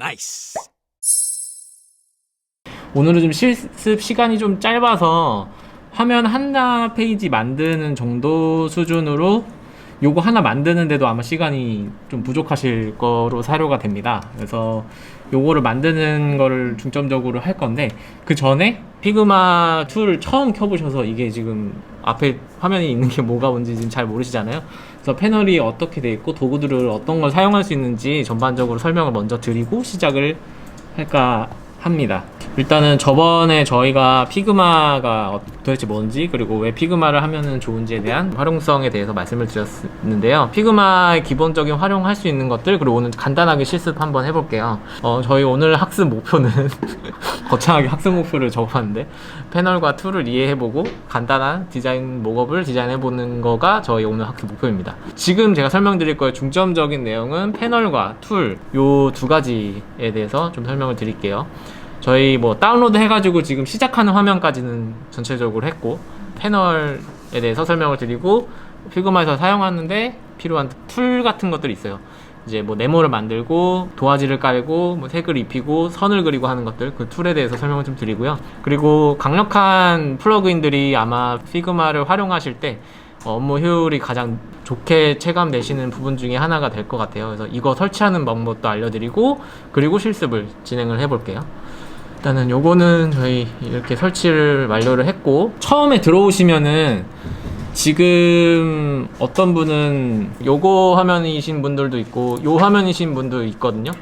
나이스. 오늘은 좀 실습 시간이 좀 짧아서 화면 하나 페이지 만드는 정도 수준으로 요거 하나 만드는데도 아마 시간이 좀 부족하실 거로 사료가 됩니다. 그래서 요거를 만드는 거를 중점적으로 할 건데, 그 전에 피그마 툴 처음 켜보셔서 이게 지금 앞에 화면이 있는 게 뭐가 뭔지 지금 잘 모르시잖아요. 그래서 패널이 어떻게 돼 있고 도구들을 어떤 걸 사용할 수 있는지 전반적으로 설명을 먼저 드리고 시작을 할까 합니다. 일단은 저번에 저희가 피그마가 도대체 뭔지, 그리고 왜 피그마를 하면은 좋은지에 대한 활용성에 대해서 말씀을 드렸는데요. 피그마의 기본적인 활용할 수 있는 것들, 그리고 오늘 간단하게 실습 한번 해볼게요. 저희 오늘 학습 목표는 거창하게 학습 목표를 적어봤는데, 패널과 툴을 이해해보고 간단한 디자인 목업을 디자인해보는 거가 저희 오늘 학습 목표입니다. 지금 제가 설명드릴 거의 중점적인 내용은 패널과 툴, 요 두 가지에 대해서 좀 설명을 드릴게요. 저희 뭐 다운로드 해가지고 지금 시작하는 화면까지는 전체적으로 했고, 패널에 대해서 설명을 드리고, 피그마에서 사용하는데 필요한 툴 같은 것들이 있어요. 이제 뭐 네모를 만들고 도화지를 깔고 뭐 색을 입히고 선을 그리고 하는 것들, 그 툴에 대해서 설명을 좀 드리고요. 그리고 강력한 플러그인들이 아마 피그마를 활용하실 때 업무 효율이 가장 좋게 체감 내시는 부분 중에 하나가 될 것 같아요. 그래서 이거 설치하는 방법도 알려드리고, 그리고 실습을 진행을 해볼게요. 일단은 요거는 저희 이렇게 설치를 완료를 했고, 처음에 들어오시면은 지금 어떤 분은 요거 화면이신 분들도 있고 요 화면이신 분도 있거든요.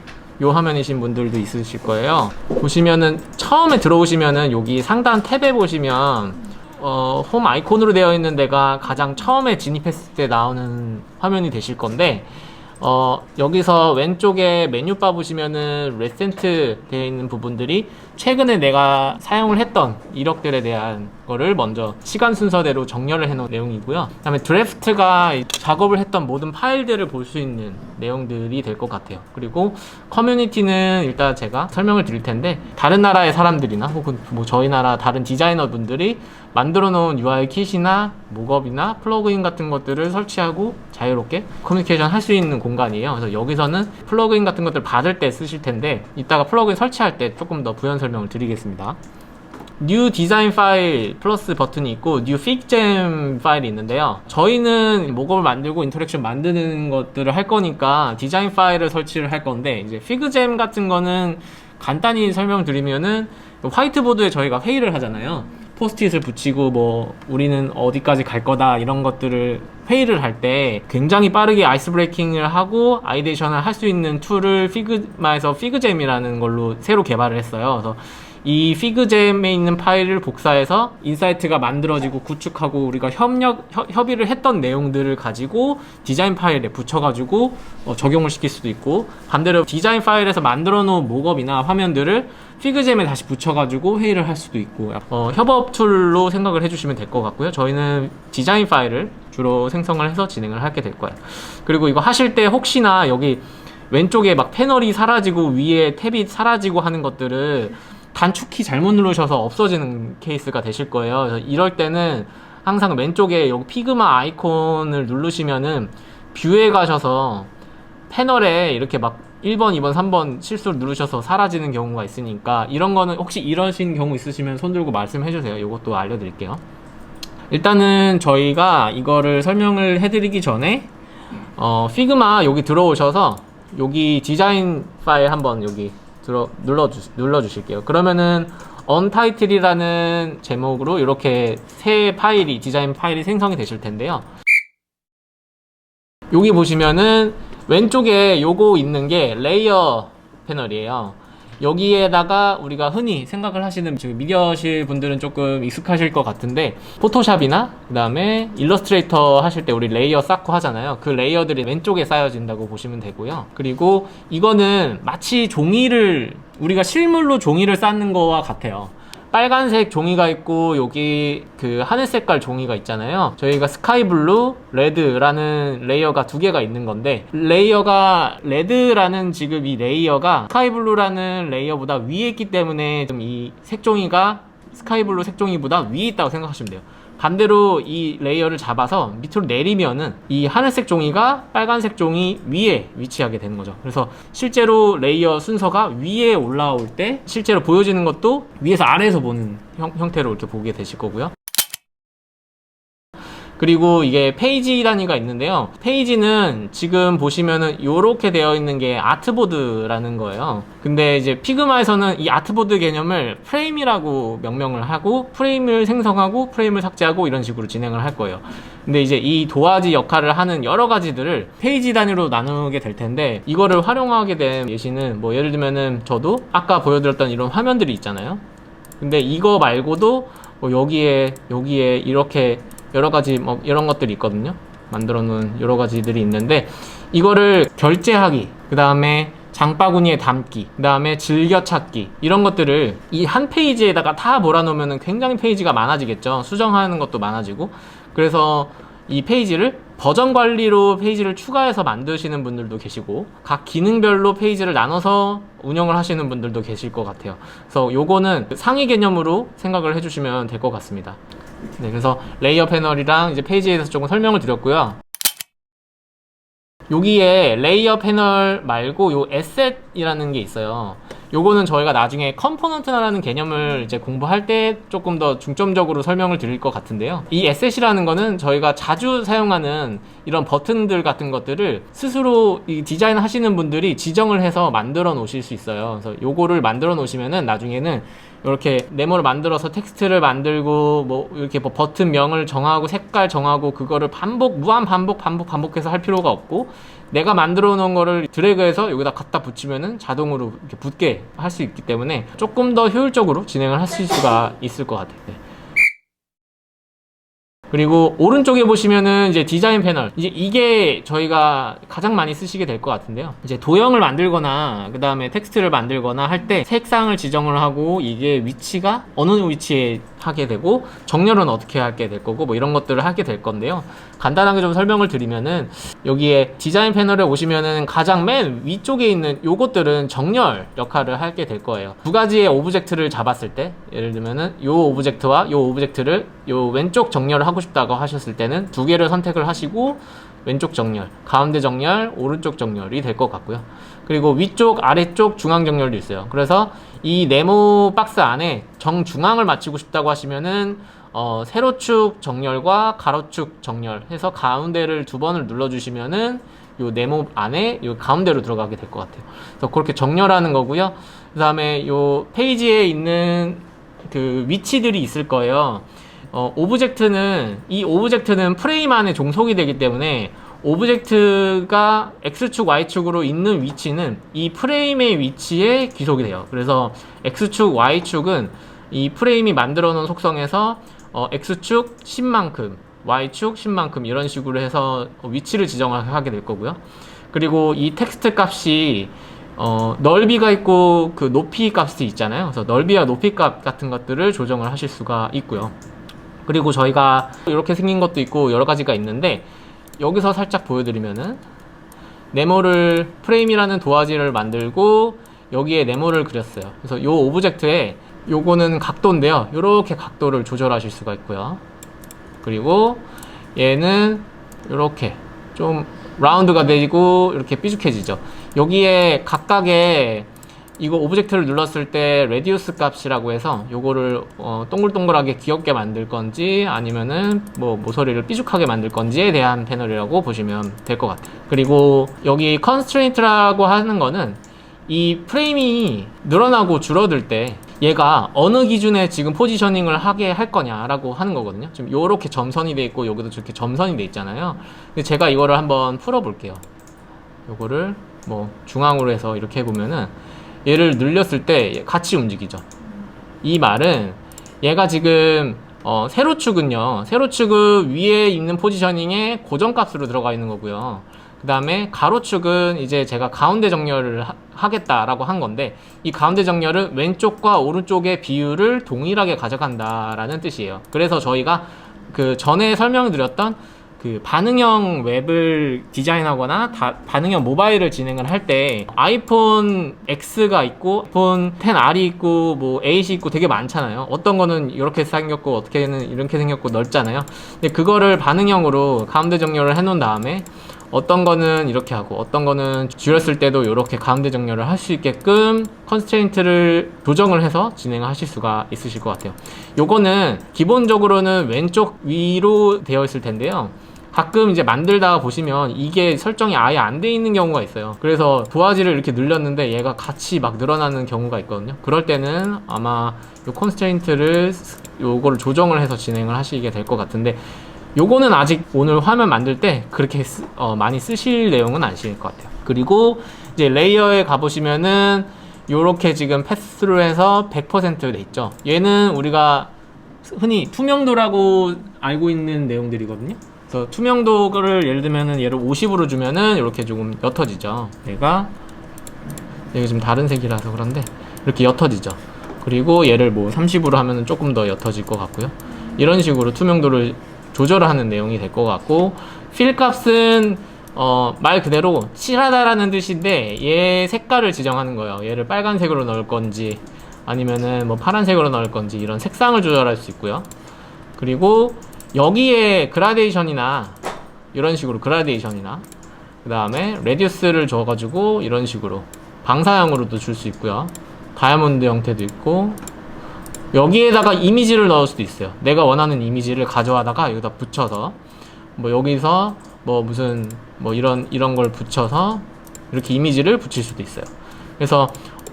요 화면이신 분들도 있으실 거예요. 보시면은 처음에 들어오시면은 여기 상단 탭에 보시면 홈 아이콘으로 되어 있는 데가 가장 처음에 진입했을 때 나오는 화면이 되실 건데, 여기서 왼쪽에 메뉴바 보시면은 레센트 되어 있는 부분들이 최근에 내가 사용을 했던 이력들에 대한 거를 먼저 시간 순서대로 정렬을 해 놓은 내용이고요. 그 다음에 드래프트가 작업을 했던 모든 파일들을 볼 수 있는 내용들이 될 것 같아요. 그리고 커뮤니티는 일단 제가 설명을 드릴 텐데, 다른 나라의 사람들이나 혹은 뭐 저희 나라 다른 디자이너 분들이 만들어 놓은 UI 킷이나 목업이나 플러그인 같은 것들을 설치하고 자유롭게 커뮤니케이션 할 수 있는 공간이에요. 그래서 여기서는 플러그인 같은 것들 받을 때 쓰실 텐데, 이따가 플러그인 설치할 때 조금 더 부연 설명을 드리겠습니다. New 디자인 파일 플러스 버튼이 있고 New 픽잼 파일이 있는데요. 저희는 목업을 만들고 인터랙션 만드는 것들을 할 거니까 디자인 파일을 설치를 할 건데, 이제 피그잼 같은 거는 간단히 설명드리면은 화이트보드에 저희가 회의를 하잖아요. 포스트잇을 붙이고 뭐 우리는 어디까지 갈 거다 이런 것들을 회의를 할 때 굉장히 빠르게 아이스 브레이킹을 하고 아이데이션을 할 수 있는 툴을 피그마에서 피그잼이라는 걸로 새로 개발을 했어요. 그래서 이 피그잼에 있는 파일을 복사해서 인사이트가 만들어지고 구축하고 우리가 협의를 했던 내용들을 가지고 디자인 파일에 붙여가지고 적용을 시킬 수도 있고, 반대로 디자인 파일에서 만들어 놓은 목업이나 화면들을 피그잼에 다시 붙여가지고 회의를 할 수도 있고, 협업 툴로 생각을 해주시면 될 것 같고요. 저희는 디자인 파일을 주로 생성을 해서 진행을 하게 될 거예요. 그리고 이거 하실 때 혹시나 여기 왼쪽에 막 패널이 사라지고 위에 탭이 사라지고 하는 것들을 단축키 잘못 누르셔서 없어지는 케이스가 되실 거예요. 그래서 이럴 때는 항상 왼쪽에 여기 피그마 아이콘을 누르시면은 뷰에 가셔서 패널에 이렇게 막 1번, 2번, 3번 실수를 누르셔서 사라지는 경우가 있으니까, 이런 거는 혹시 이러신 경우 있으시면 손 들고 말씀해 주세요. 이것도 알려드릴게요. 일단은 저희가 이거를 설명을 해드리기 전에 피그마 여기 들어오셔서 여기 디자인 파일 한번 여기 눌러주실게요. 그러면은 언타이틀이라는 제목으로 이렇게 새 파일이, 디자인 파일이 생성이 되실 텐데요. 여기 보시면은 왼쪽에 요거 있는 게 레이어 패널이에요. 여기에다가 우리가 흔히 생각을 하시는, 지금 미디어실 분들은 조금 익숙하실 것 같은데, 포토샵이나 그 다음에 일러스트레이터 하실 때 우리 레이어 쌓고 하잖아요. 그 레이어들이 왼쪽에 쌓여진다고 보시면 되고요. 그리고 이거는 마치 종이를, 우리가 실물로 종이를 쌓는 거와 같아요. 빨간색 종이가 있고 여기 그 하늘 색깔 종이가 있잖아요. 저희가 스카이블루, 레드라는 레이어가 두 개가 있는 건데, 레이어가 레드라는, 지금 이 레이어가 스카이블루라는 레이어보다 위에 있기 때문에 좀 이 색종이가 스카이블루 색종이보다 위에 있다고 생각하시면 돼요. 반대로 이 레이어를 잡아서 밑으로 내리면은 이 하늘색 종이가 빨간색 종이 위에 위치하게 되는 거죠. 그래서 실제로 레이어 순서가 위에 올라올 때 실제로 보여지는 것도 위에서 아래에서 보는 형태로 이렇게 보게 되실 거고요. 그리고 이게 페이지 단위가 있는데요. 페이지는 지금 보시면은 이렇게 되어 있는 게 아트보드라는 거예요. 근데 이제 피그마에서는 이 아트보드 개념을 프레임이라고 명명을 하고 프레임을 생성하고 프레임을 삭제하고 이런 식으로 진행을 할 거예요. 근데 이제 이 도화지 역할을 하는 여러 가지들을 페이지 단위로 나누게 될 텐데, 이거를 활용하게 된 예시는 뭐 예를 들면은 저도 아까 보여드렸던 이런 화면들이 있잖아요. 근데 이거 말고도 뭐 여기에 이렇게 여러 가지 뭐 이런 것들이 있거든요. 만들어 놓은 여러 가지들이 있는데, 이거를 결제하기, 그 다음에 장바구니에 담기, 그 다음에 즐겨찾기, 이런 것들을 이 한 페이지에다가 다 몰아놓으면 굉장히 페이지가 많아지겠죠. 수정하는 것도 많아지고. 그래서 이 페이지를 버전 관리로 페이지를 추가해서 만드시는 분들도 계시고, 각 기능별로 페이지를 나눠서 운영을 하시는 분들도 계실 것 같아요. 그래서 요거는 상위 개념으로 생각을 해주시면 될 것 같습니다. 네, 그래서 레이어 패널이랑 이제 페이지에 대해서 조금 설명을 드렸고요. 여기에 레이어 패널 말고 요 에셋이라는 게 있어요. 요거는 저희가 나중에 컴포넌트라는 개념을 이제 공부할 때 조금 더 중점적으로 설명을 드릴 것 같은데요. 이 에셋이라는 거는 저희가 자주 사용하는 이런 버튼들 같은 것들을 스스로 이 디자인 하시는 분들이 지정을 해서 만들어 놓으실 수 있어요. 그래서 요거를 만들어 놓으시면은 나중에는 이렇게 네모를 만들어서 텍스트를 만들고 뭐 이렇게 뭐 버튼명을 정하고 색깔 정하고 그거를 무한 반복해서 할 필요가 없고, 내가 만들어 놓은 거를 드래그해서 여기다 갖다 붙이면은 자동으로 이렇게 붙게 할 수 있기 때문에 조금 더 효율적으로 진행을 하실 수가 있을 것 같아요. 네. 그리고 오른쪽에 보시면은 이제 디자인 패널, 이제 이게 저희가 가장 많이 쓰시게 될 것 같은데요. 이제 도형을 만들거나 그 다음에 텍스트를 만들거나 할 때 색상을 지정을 하고, 이게 위치가 어느 위치에 하게 되고 정렬은 어떻게 하게 될 거고 뭐 이런 것들을 하게 될 건데요. 간단하게 좀 설명을 드리면은, 여기에 디자인 패널에 오시면은 가장 맨 위쪽에 있는 요것들은 정렬 역할을 하게 될 거예요. 두 가지의 오브젝트를 잡았을 때, 예를 들면은 요 오브젝트와 요 오브젝트를 요 왼쪽 정렬을 하고 싶다고 하셨을 때는 두 개를 선택을 하시고 왼쪽 정렬, 가운데 정렬, 오른쪽 정렬이 될 것 같고요. 그리고 위쪽, 아래쪽, 중앙 정렬도 있어요. 그래서 이 네모 박스 안에 정중앙을 맞추고 싶다고 하시면은 세로축 정렬과 가로축 정렬 해서 가운데를 두 번을 눌러주시면은 요 네모 안에 요 가운데로 들어가게 될 것 같아요. 그래서 그렇게 정렬하는 거고요. 그 다음에 요 페이지에 있는 그 위치들이 있을 거예요. 이 오브젝트는 프레임 안에 종속이 되기 때문에 오브젝트가 X축, Y축으로 있는 위치는 이 프레임의 위치에 귀속이 돼요. 그래서 X축, Y축은 이 프레임이 만들어 놓은 속성에서 X축 10만큼, Y축 10만큼 이런 식으로 해서 위치를 지정하게 될 거고요. 그리고 이 텍스트 값이 넓이가 있고 그 높이 값이 있잖아요. 그래서 넓이와 높이 값 같은 것들을 조정을 하실 수가 있고요. 그리고 저희가 이렇게 생긴 것도 있고 여러 가지가 있는데, 여기서 살짝 보여드리면은 네모를, 프레임이라는 도화지를 만들고 여기에 네모를 그렸어요. 그래서 요 오브젝트에 요거는 각도인데요. 요렇게 각도를 조절하실 수가 있고요. 그리고 얘는 요렇게 좀 라운드가 되고 이렇게 삐죽해지죠. 여기에 각각의 이거 오브젝트를 눌렀을 때 레디우스 값이라고 해서 요거를 동글동글하게 귀엽게 만들 건지 아니면은 뭐 모서리를 삐죽하게 만들 건지에 대한 패널이라고 보시면 될 것 같아요. 그리고 여기 constraint라고 하는 거는 이 프레임이 늘어나고 줄어들 때 얘가 어느 기준에 지금 포지셔닝을 하게 할 거냐라고 하는 거거든요. 지금 요렇게 점선이 돼 있고 여기도 저렇게 점선이 돼 있잖아요. 근데 제가 이거를 한번 풀어 볼게요. 요거를 뭐 중앙으로 해서 이렇게 해보면은 얘를 늘렸을 때 같이 움직이죠. 이 말은 얘가 지금 세로축은요, 세로축은 위에 있는 포지셔닝에 고정값으로 들어가 있는 거고요. 그 다음에 가로축은 이제 제가 가운데 정렬을 하겠다라고 한 건데, 이 가운데 정렬은 왼쪽과 오른쪽의 비율을 동일하게 가져간다라는 뜻이에요. 그래서 저희가 그 전에 설명을 드렸던 그 반응형 웹을 디자인하거나 반응형 모바일을 진행을 할 때 아이폰 X가 있고 아이폰 XR이 있고 뭐 8이 있고 되게 많잖아요. 어떤 거는 이렇게 생겼고 어떻게는 이렇게 생겼고 넓잖아요. 근데 그거를 반응형으로 가운데 정렬을 해 놓은 다음에 어떤 거는 이렇게 하고 어떤 거는 줄였을 때도 이렇게 가운데 정렬을 할 수 있게끔 컨스트레인트를 조정을 해서 진행하실 수가 있으실 것 같아요. 요거는 기본적으로는 왼쪽 위로 되어 있을 텐데요. 가끔 이제 만들다가 보시면 이게 설정이 아예 안 돼 있는 경우가 있어요. 그래서 도화지를 이렇게 늘렸는데 얘가 같이 막 늘어나는 경우가 있거든요. 그럴 때는 아마 요 컨스트레인트를 요거를 조정을 해서 진행을 하시게 될 것 같은데, 요거는 아직 오늘 화면 만들 때 그렇게 많이 쓰실 내용은 아니실 것 같아요. 그리고 이제 레이어에 가보시면은 요렇게 지금 패스로 해서 100% 돼 있죠. 얘는 우리가 흔히 투명도라고 알고 있는 내용들이거든요. 그래서 투명도를 예를 들면은 얘를 50으로 주면은 이렇게 조금 옅어지죠. 얘가 지금 다른 색이라서 그런데 이렇게 옅어지죠. 그리고 얘를 뭐 30으로 하면은 조금 더 옅어질 것 같고요. 이런 식으로 투명도를 조절을 하는 내용이 될 것 같고, 필 값은 말 그대로 칠하다라는 뜻인데 얘 색깔을 지정하는 거예요. 얘를 빨간색으로 넣을 건지 아니면은 뭐 파란색으로 넣을 건지 이런 색상을 조절할 수 있고요. 그리고 여기에 그라데이션이나 이런 식으로 그라데이션이나 그 다음에 레디우스를 줘가지고 이런 식으로 방사형으로도 줄 수 있고요. 다이아몬드 형태도 있고, 여기에다가 이미지를 넣을 수도 있어요. 내가 원하는 이미지를 가져와다가 여기다 붙여서 뭐 여기서 뭐 무슨 뭐 이런 걸 붙여서 이렇게 이미지를 붙일 수도 있어요. 그래서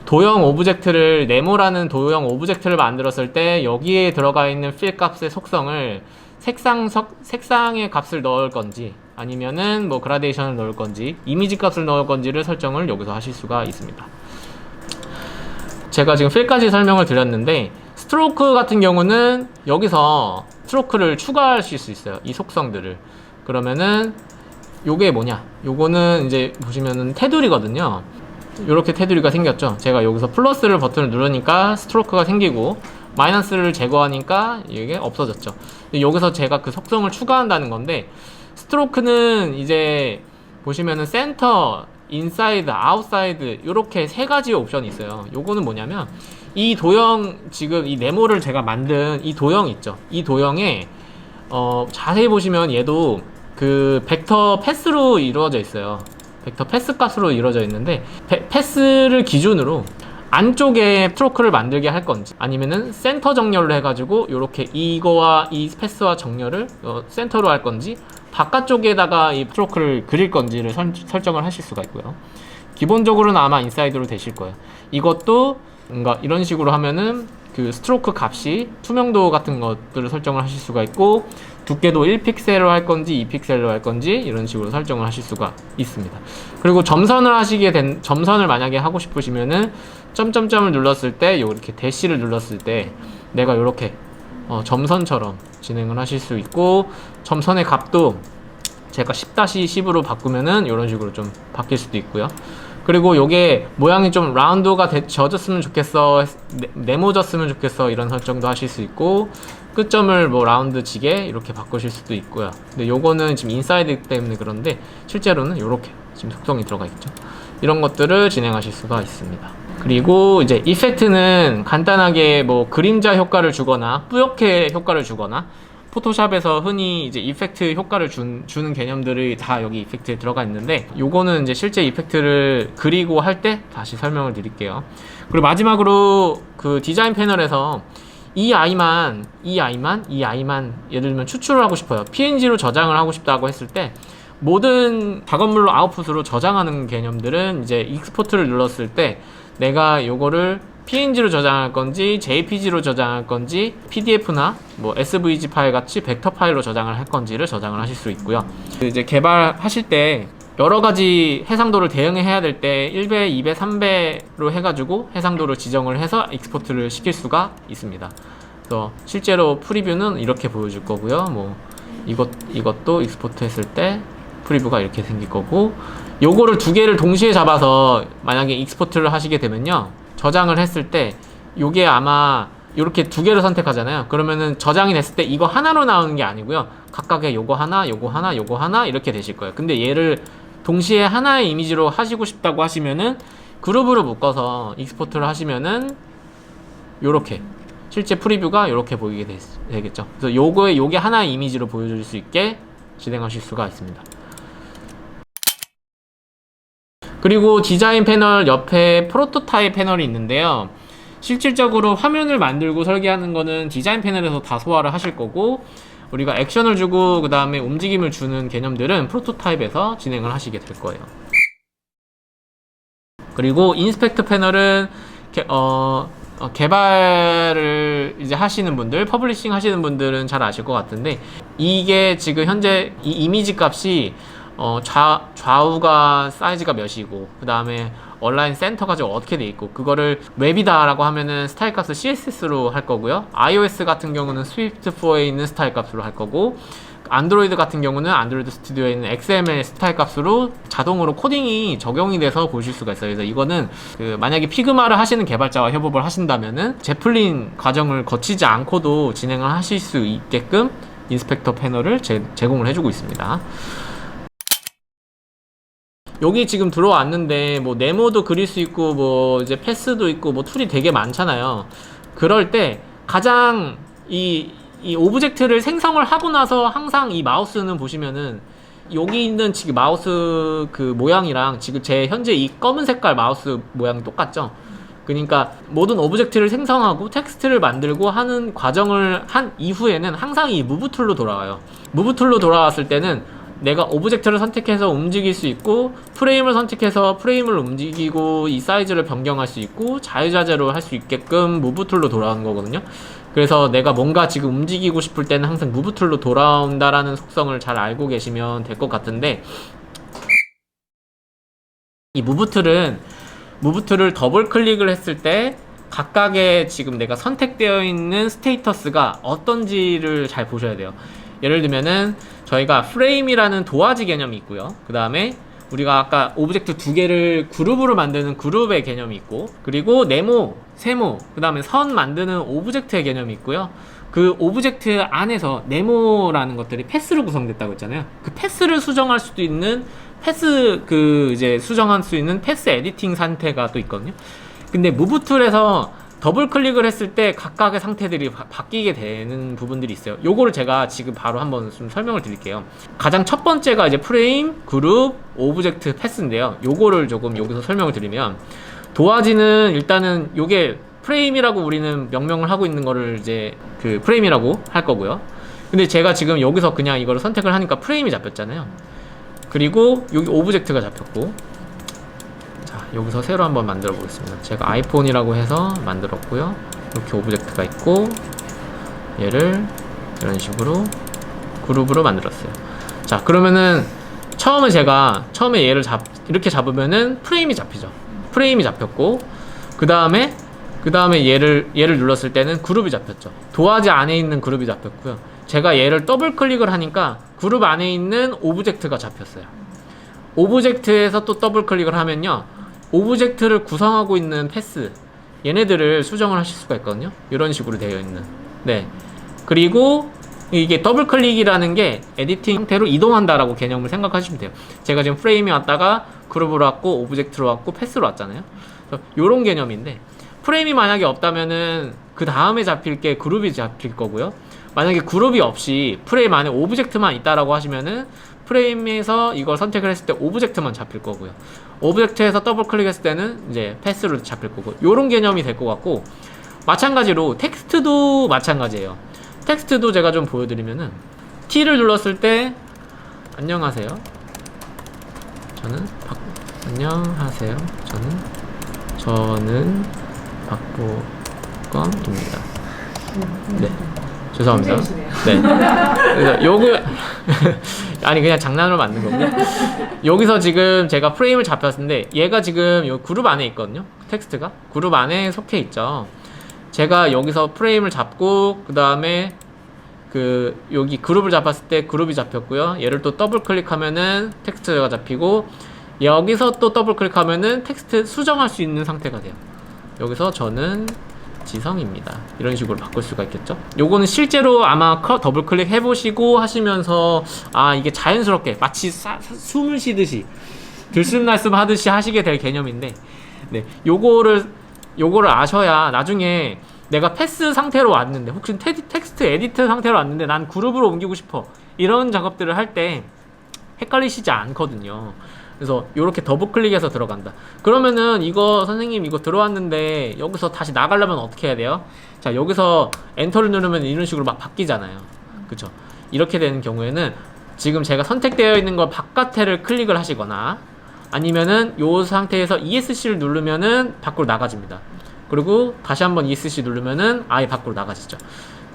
도형 오브젝트를 네모라는 도형 오브젝트를 만들었을 때 여기에 들어가 있는 필 값의 속성을 색상의 값을 넣을 건지 아니면은 뭐 그라데이션을 넣을 건지 이미지 값을 넣을 건지를 설정을 여기서 하실 수가 있습니다. 제가 지금 필까지 설명을 드렸는데, 스트로크 같은 경우는 여기서 스트로크를 추가하실 수 있어요. 이 속성들을. 그러면은 요게 뭐냐, 요거는 이제 보시면은 테두리거든요. 요렇게 테두리가 생겼죠. 제가 여기서 플러스를 버튼을 누르니까 스트로크가 생기고 마이너스를 제거하니까 이게 없어졌죠. 여기서 제가 그 속성을 추가한다는 건데, 스트로크는 이제 보시면은 센터, 인사이드, 아웃사이드 이렇게 세 가지 옵션이 있어요. 요거는 뭐냐면 이 도형, 지금 이 네모를 제가 만든 이 도형 있죠. 이 도형에 자세히 보시면 얘도 그 벡터 패스로 이루어져 있어요. 벡터 패스 값으로 이루어져 있는데, 패스를 기준으로 안쪽에 스트로크를 만들게 할 건지 아니면은 센터 정렬로 해가지고 요렇게 이거와 이 패스와 정렬을 센터로 할 건지 바깥쪽에다가 이 스트로크를 그릴 건지를 설정을 하실 수가 있고요. 기본적으로는 아마 인사이드로 되실 거예요. 이것도 뭔가 이런 식으로 하면은 그 스트로크 값이 투명도 같은 것들을 설정을 하실 수가 있고, 두께도 1픽셀로 할 건지 2픽셀로 할 건지 이런 식으로 설정을 하실 수가 있습니다. 그리고 점선을 만약에 하고 싶으시면은 점점점을 눌렀을 때 이렇게 대시를 눌렀을 때 내가 이렇게 점선처럼 진행을 하실 수 있고, 점선의 값도 제가 10-10으로 바꾸면은 이런 식으로 좀 바뀔 수도 있고요. 그리고 요게 모양이 좀 라운드가 져졌으면 좋겠어, 네모졌으면 좋겠어 이런 설정도 하실 수 있고, 끝점을 뭐 라운드 지게 이렇게 바꾸실 수도 있고요. 근데 요거는 지금 인사이드 때문에 그런데 실제로는 요렇게 지금 속성이 들어가 있죠. 이런 것들을 진행하실 수가 있습니다. 그리고 이제 이펙트는 간단하게 뭐 그림자 효과를 주거나 뿌옇게 효과를 주거나, 포토샵에서 흔히 이제 이펙트 효과를 주는 개념들이 다 여기 이펙트에 들어가 있는데, 요거는 이제 실제 이펙트를 그리고 할 때 다시 설명을 드릴게요. 그리고 마지막으로 그 디자인 패널에서 이 아이만 예를 들면 추출을 하고 싶어요. PNG로 저장을 하고 싶다고 했을 때 모든 작업물로 아웃풋으로 저장하는 개념들은 이제 익스포트를 눌렀을 때 내가 요거를 PNG로 저장할 건지 JPG로 저장할 건지 PDF나 뭐 SVG 파일 같이 벡터 파일로 저장을 할 건지를 저장을 하실 수 있고요. 이제 개발하실 때 여러 가지 해상도를 대응해야 될 때 1배, 2배, 3배로 해가지고 해상도를 지정을 해서 익스포트를 시킬 수가 있습니다. 그래서 실제로 프리뷰는 이렇게 보여줄 거고요. 뭐 이것도 익스포트 했을 때 프리뷰가 이렇게 생길 거고, 요거를 두 개를 동시에 잡아서 만약에 익스포트를 하시게 되면요, 저장을 했을 때 요게 아마 이렇게 두 개를 선택하잖아요. 그러면은 저장이 됐을 때 이거 하나로 나오는 게 아니고요. 각각의 요거 하나, 요거 하나, 요거 하나 이렇게 되실 거예요. 근데 얘를 동시에 하나의 이미지로 하시고 싶다고 하시면은 그룹으로 묶어서 익스포트를 하시면은 요렇게 실제 프리뷰가 요렇게 보이게 되겠죠. 그래서 요게 하나의 이미지로 보여줄 수 있게 진행하실 수가 있습니다. 그리고 디자인 패널 옆에 프로토타입 패널이 있는데요. 실질적으로 화면을 만들고 설계하는 거는 디자인 패널에서 다 소화를 하실 거고, 우리가 액션을 주고 그 다음에 움직임을 주는 개념들은 프로토타입에서 진행을 하시게 될 거예요. 그리고 인스펙트 패널은 개발을 이제 하시는 분들, 퍼블리싱 하시는 분들은 잘 아실 것 같은데, 이게 지금 현재 이 이미지 값이 좌우가 사이즈가 몇이고, 그 다음에 온라인 센터가 지금 어떻게 돼 있고, 그거를 웹이다 라고 하면은 스타일 값을 CSS로 할 거고요. iOS 같은 경우는 스위프트4에 있는 스타일 값으로 할 거고, 안드로이드 같은 경우는 안드로이드 스튜디오에 있는 XML 스타일 값으로 자동으로 코딩이 적용이 돼서 보실 수가 있어요. 그래서 이거는 만약에 피그마를 하시는 개발자와 협업을 하신다면은 제플린 과정을 거치지 않고도 진행을 하실 수 있게끔 인스펙터 패널을 제공을 해주고 있습니다. 여기 지금 들어왔는데 뭐 네모도 그릴 수 있고 뭐 이제 패스도 있고 뭐 툴이 되게 많잖아요. 그럴 때 가장 이 오브젝트를 생성을 하고 나서 항상 이 마우스는 보시면은 여기 있는 지금 마우스 그 모양이랑 지금 제 현재 이 검은 색깔 마우스 모양이 똑같죠. 그러니까 모든 오브젝트를 생성하고 텍스트를 만들고 하는 과정을 한 이후에는 항상 이 무브 툴로 돌아와요. 무브 툴로 돌아왔을 때는 내가 오브젝트를 선택해서 움직일 수 있고, 프레임을 선택해서 프레임을 움직이고, 이 사이즈를 변경할 수 있고, 자유자재로 할 수 있게끔 무브 툴로 돌아오는 거거든요. 그래서 내가 뭔가 지금 움직이고 싶을 때는 항상 무브 툴로 돌아온다라는 속성을 잘 알고 계시면 될 것 같은데, 이 무브 툴을 더블 클릭을 했을 때 각각의 지금 내가 선택되어 있는 스테이터스가 어떤지를 잘 보셔야 돼요. 예를 들면은 저희가 프레임이라는 도화지 개념이 있고요. 그 다음에 우리가 아까 오브젝트 두 개를 그룹으로 만드는 그룹의 개념이 있고, 그리고 네모, 세모, 그 다음에 선 만드는 오브젝트의 개념이 있고요. 그 오브젝트 안에서 네모라는 것들이 패스로 구성됐다고 했잖아요. 그 패스를 수정할 수도 있는 수정할 수 있는 패스 에디팅 상태가 또 있거든요. 근데 무브 툴에서 더블 클릭을 했을 때 각각의 상태들이 바뀌게 되는 부분들이 있어요. 요거를 제가 지금 바로 한번 좀 설명을 드릴게요. 가장 첫 번째가 이제 프레임, 그룹, 오브젝트, 패스인데요. 요거를 조금 여기서 설명을 드리면, 도화지는 일단은 요게 프레임이라고 우리는 명명을 하고 있는 거를 이제 그 프레임이라고 할 거고요. 근데 제가 지금 여기서 그냥 이거를 선택을 하니까 프레임이 잡혔잖아요. 그리고 여기 오브젝트가 잡혔고, 여기서 새로 한번 만들어 보겠습니다. 제가 아이폰이라고 해서 만들었고요. 이렇게 오브젝트가 있고, 얘를 이런 식으로 그룹으로 만들었어요. 자, 그러면은 처음에 얘를 이렇게 잡으면은 프레임이 잡히죠. 프레임이 잡혔고, 그 다음에 얘를 눌렀을 때는 그룹이 잡혔죠. 도화지 안에 있는 그룹이 잡혔고요. 제가 얘를 더블 클릭을 하니까 그룹 안에 있는 오브젝트가 잡혔어요. 오브젝트에서 또 더블 클릭을 하면요, 오브젝트를 구성하고 있는 패스, 얘네들을 수정을 하실 수가 있거든요. 이런 식으로 되어 있는. 네. 그리고 이게 더블 클릭이라는 게 에디팅 형태로 이동한다라고 개념을 생각하시면 돼요. 제가 지금 프레임이 왔다가 그룹으로 왔고, 오브젝트로 왔고, 패스로 왔잖아요. 요런 개념인데, 프레임이 만약에 없다면은 그 다음에 잡힐 게 그룹이 잡힐 거고요. 만약에 그룹이 없이 프레임 안에 오브젝트만 있다라고 하시면은 프레임에서 이걸 선택을 했을 때 오브젝트만 잡힐 거고요. 오브젝트에서 더블 클릭했을 때는 이제 패스로 잡힐 거고, 요런 개념이 될 것 같고, 마찬가지로 텍스트도 마찬가지예요. 텍스트도 제가 좀 보여드리면은 T를 눌렀을 때 안녕하세요. 안녕하세요. 저는 박보검입니다. 네. 죄송합니다. 네. 그래서 요거 아니 그냥 장난으로 만든 거고요. 여기서 지금 제가 프레임을 잡혔는데 얘가 지금 요 그룹 안에 있거든요. 텍스트가 그룹 안에 속해 있죠. 제가 여기서 프레임을 잡고 그 다음에 여기 그룹을 잡았을 때 그룹이 잡혔고요. 얘를 또 더블 클릭하면은 텍스트가 잡히고, 여기서 또 더블 클릭하면은 텍스트 수정할 수 있는 상태가 돼요. 여기서 저는 지성입니다. 이런 식으로 바꿀 수가 있겠죠. 요거는 실제로 아마 더블 클릭 해보시고 하시면서 아 이게 자연스럽게 마치 숨을 쉬듯이 들숨날숨 하듯이 하시게 될 개념인데, 네, 요거를 아셔야 나중에 내가 패스 상태로 왔는데, 혹시 텍스트 에디터 상태로 왔는데 난 그룹으로 옮기고 싶어, 이런 작업들을 할 때 헷갈리시지 않거든요. 그래서 이렇게 더블 클릭해서 들어간다. 그러면은 이거 선생님 이거 들어왔는데 여기서 다시 나가려면 어떻게 해야 돼요? 자, 여기서 엔터를 누르면 이런 식으로 막 바뀌잖아요. 그쵸? 이렇게 되는 경우에는 지금 제가 선택되어 있는 거 바깥에를 클릭을 하시거나, 아니면은 요 상태에서 ESC를 누르면은 밖으로 나가집니다. 그리고 다시 한번 ESC 누르면은 아예 밖으로 나가지죠.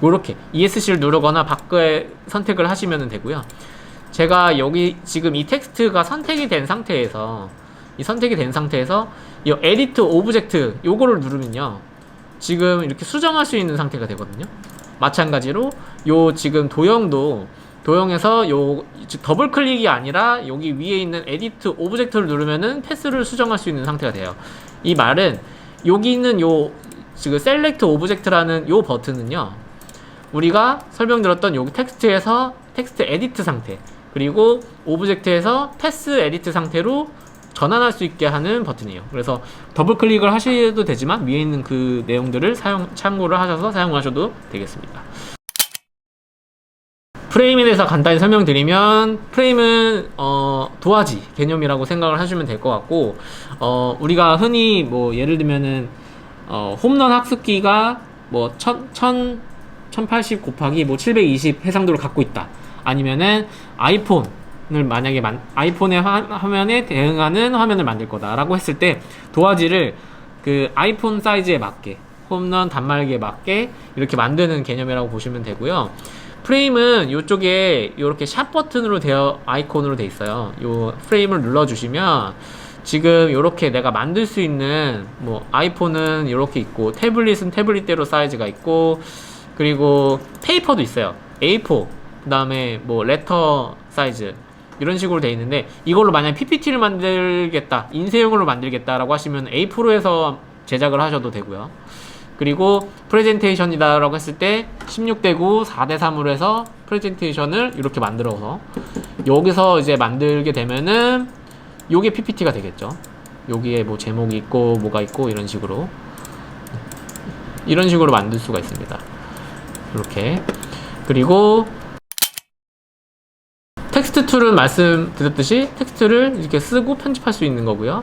요렇게 ESC를 누르거나 밖에 선택을 하시면 되고요. 제가 여기 지금 이 텍스트가 선택이 된 상태에서 이 에디트 오브젝트 요거를 누르면요, 지금 이렇게 수정할 수 있는 상태가 되거든요. 마찬가지로 요 지금 도형에서 요 더블 클릭이 아니라 여기 위에 있는 에디트 오브젝트를 누르면은 패스를 수정할 수 있는 상태가 돼요. 이 말은 여기 있는 요 지금 셀렉트 오브젝트라는 요 버튼은요, 우리가 설명드렸던 여기 텍스트에서 텍스트 에디트 상태, 그리고 오브젝트에서 패스 에디트 상태로 전환할 수 있게 하는 버튼이에요. 그래서 더블 클릭을 하셔도 되지만 위에 있는 그 내용들을 참고를 하셔서 사용하셔도 되겠습니다. 프레임에 대해서 간단히 설명드리면, 프레임은 도화지 개념이라고 생각을 하시면 될 것 같고, 우리가 흔히 뭐 예를 들면은 홈런 학습기가 뭐 1080 곱하기 뭐 720 해상도를 갖고 있다, 아니면은 아이폰을 만약에 아이폰의 화면에 대응하는 화면을 만들 거다라고 했을 때, 도화지를 그 아이폰 사이즈에 맞게, 홈런 단말기에 맞게 이렇게 만드는 개념이라고 보시면 되고요. 프레임은 이쪽에 이렇게 샵 버튼으로 아이콘으로 되어 있어요. 요 프레임을 눌러주시면 지금 이렇게 내가 만들 수 있는, 뭐 아이폰은 이렇게 있고, 태블릿은 태블릿대로 사이즈가 있고, 그리고 페이퍼도 있어요. A4, 그 다음에 뭐 레터 사이즈, 이런 식으로 되어 있는데, 이걸로 만약 PPT를 만들겠다, 인쇄용으로 만들겠다라고 하시면 A4로 제작을 하셔도 되고요. 그리고 프레젠테이션이다 라고 했을 때 16:9 4:3으로 해서 프레젠테이션을 이렇게 만들어서 여기서 이제 만들게 되면은 요게 PPT가 되겠죠. 여기에 뭐 제목이 있고 뭐가 있고 이런 식으로 만들 수가 있습니다. 이렇게. 그리고 텍스트 툴은 말씀드렸듯이 텍스트를 이렇게 쓰고 편집할 수 있는 거고요.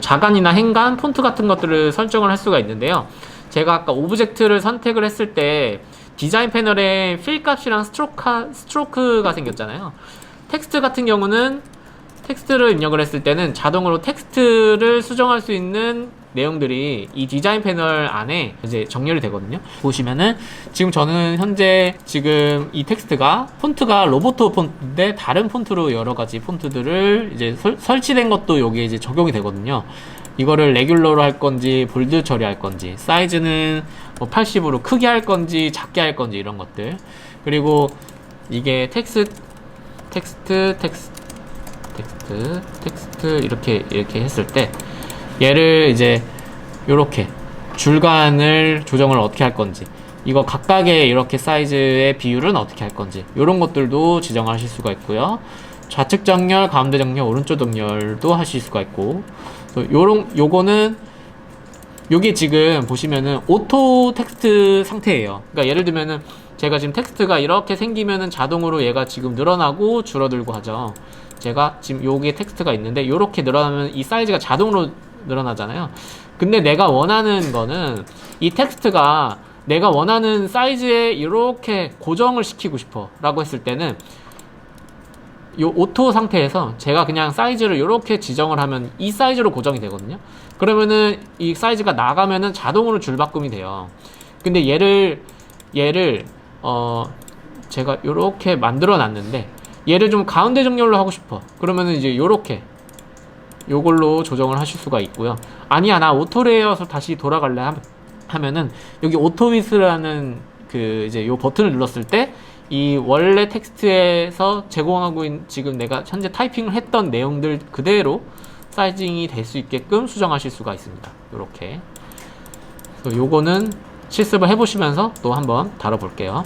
자간이나 행간, 폰트 같은 것들을 설정을 할 수가 있는데요. 제가 아까 오브젝트를 선택을 했을 때 디자인 패널에 필 값이랑 스트로크가 생겼잖아요. 텍스트 같은 경우는 텍스트를 입력을 했을 때는 자동으로 텍스트를 수정할 수 있는 내용들이 이 디자인 패널 안에 이제 정렬이 되거든요. 보시면은 지금 저는 현재 지금 이 텍스트가 폰트가 로보토 폰트인데 다른 폰트로 여러 가지 폰트들을 이제 설치된 것도 여기에 이제 적용이 되거든요. 이거를 레귤러로 할 건지 볼드 처리할 건지, 사이즈는 뭐 80으로 크게 할 건지 작게 할 건지, 이런 것들. 그리고 이게 텍스트 이렇게 했을 때 얘를 이제 요렇게 줄간을 조정을 어떻게 할 건지, 이거 각각의 이렇게 사이즈의 비율은 어떻게 할 건지, 이런 것들도 지정하실 수가 있고요. 좌측 정렬, 가운데 정렬, 오른쪽 정렬도 하실 수가 있고, 요거는 요게 지금 보시면은 오토 텍스트 상태예요. 그러니까 예를 들면은 제가 지금 텍스트가 이렇게 생기면은 자동으로 얘가 지금 늘어나고 줄어들고 하죠. 제가 지금 요게 텍스트가 있는데 요렇게 늘어나면 이 사이즈가 자동으로 늘어나잖아요. 근데 내가 원하는 거는 이 텍스트가 내가 원하는 사이즈에 이렇게 고정을 시키고 싶어 라고 했을 때는 요 오토 상태에서 제가 그냥 사이즈를 이렇게 지정을 하면 이 사이즈로 고정이 되거든요. 그러면은 이 사이즈가 나가면은 자동으로 줄바꿈이 돼요. 근데 얘를 제가 이렇게 만들어 놨는데 얘를 좀 가운데 정렬로 하고 싶어. 그러면은 이제 요걸로 조정을 하실 수가 있고요. 아니야, 나 오토레이어에서 다시 돌아갈래 하면은 여기 오토위스라는 그 이제 요 버튼을 눌렀을 때 이 원래 텍스트에서 제공하고 있는 지금 내가 현재 타이핑을 했던 내용들 그대로 사이징이 될 수 있게끔 수정하실 수가 있습니다. 요렇게. 그래서 요거는 실습을 해보시면서 또 한번 다뤄볼게요.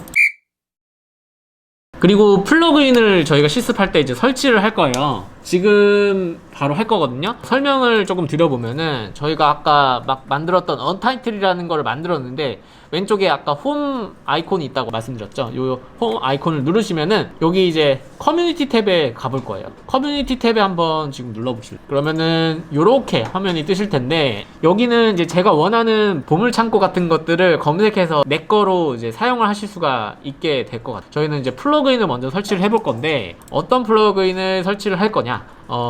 그리고 플러그인을 저희가 실습할 때 이제 설치를 할 거예요. 지금 바로 할 거거든요. 설명을 조금 드려보면은, 저희가 아까 막 만들었던 언타이틀이라는 걸 만들었는데, 왼쪽에 아까 홈 아이콘이 있다고 말씀드렸죠. 요 홈 아이콘을 누르시면은 여기 이제 커뮤니티 탭에 가볼 거예요. 커뮤니티 탭에 한번 지금 눌러보실게요. 그러면은 요렇게 화면이 뜨실 텐데, 여기는 이제 제가 원하는 보물창고 같은 것들을 검색해서 내 거로 이제 사용을 하실 수가 있게 될 것 같아요. 저희는 이제 플러그인을 먼저 설치를 해볼 건데, 어떤 플러그인을 설치를 할 거냐.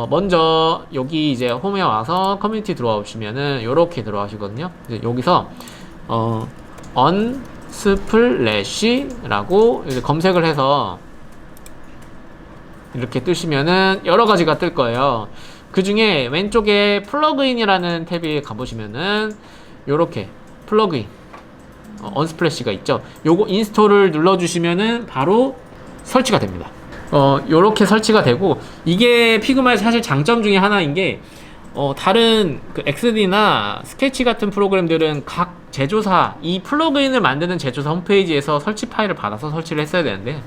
먼저 여기 이제 홈에 와서 커뮤니티 들어와 보시면은 요렇게 들어가시거든요. 이제 여기서 unsplash라고 이제 검색을 해서 이렇게 뜨시면은 여러 가지가 뜰 거예요. 그 중에 왼쪽에 플러그인이라는 탭에 가보시면은 요렇게 플러그인 언스플래시가 있죠. 요거 인스톨을 눌러주시면은 바로 설치가 됩니다. 요렇게 설치가 되고, 이게 피그마의 사실 장점 중에 하나인 게, 다른 그 XD나 스케치 같은 프로그램들은 각 제조사, 이 플러그인을 만드는 제조사 홈페이지에서 설치 파일을 받아서 설치를 했어야 되는데,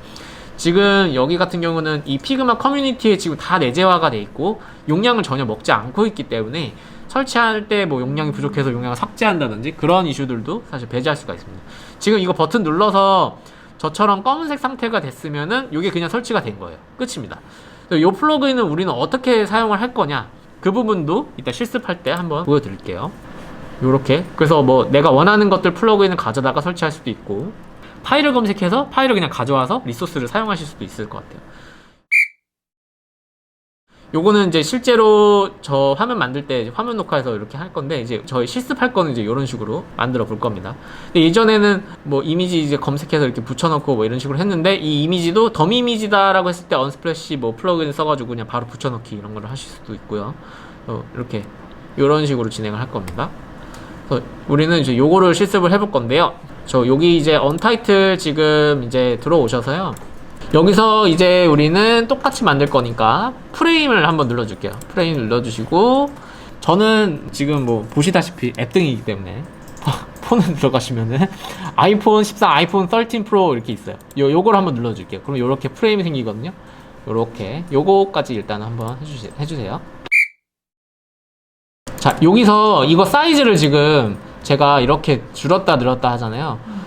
지금 여기 같은 경우는 이 피그마 커뮤니티에 지금 다 내재화가 돼 있고 용량을 전혀 먹지 않고 있기 때문에, 설치할 때 뭐 용량이 부족해서 용량을 삭제한다든지 그런 이슈들도 사실 배제할 수가 있습니다. 지금 이거 버튼 눌러서 저처럼 검은색 상태가 됐으면은 이게 그냥 설치가 된 거예요. 끝입니다. 이 플러그인은 우리는 어떻게 사용을 할 거냐, 그 부분도 이따 실습할 때 한번 보여드릴게요. 요렇게, 그래서 뭐 내가 원하는 것들 플러그인을 가져다가 설치할 수도 있고, 파일을 검색해서 파일을 그냥 가져와서 리소스를 사용하실 수도 있을 것 같아요. 요거는 이제 실제로 저 화면 만들 때 화면 녹화해서 이렇게 할 건데, 이제 저희 실습할 거는 이제 이런 식으로 만들어 볼 겁니다. 근데 예전에는 뭐 이미지 이제 검색해서 이렇게 붙여넣고 뭐 이런 식으로 했는데, 이 이미지도 더미 이미지다라고 했을 때 언스플래시 뭐 플러그인 써가지고 그냥 바로 붙여넣기 이런 거를 하실 수도 있고요. 이렇게 이런 식으로 진행을 할 겁니다. 그래서 우리는 이제 요거를 실습을 해볼 건데요. 저 여기 이제 언타이틀 지금 이제 들어오셔서요. 여기서 이제 우리는 똑같이 만들 거니까 프레임을 한번 눌러줄게요. 프레임 눌러주시고, 저는 지금 뭐 보시다시피 앱등이기 때문에 폰을 들어가시면은 아이폰 14, 아이폰 13 프로 이렇게 있어요. 요걸 한번 눌러줄게요. 그럼 요렇게 프레임이 생기거든요. 요렇게 요거까지 일단 한번 해주세요. 자, 여기서 이거 사이즈를 지금 제가 이렇게 줄였다 늘었다 하잖아요.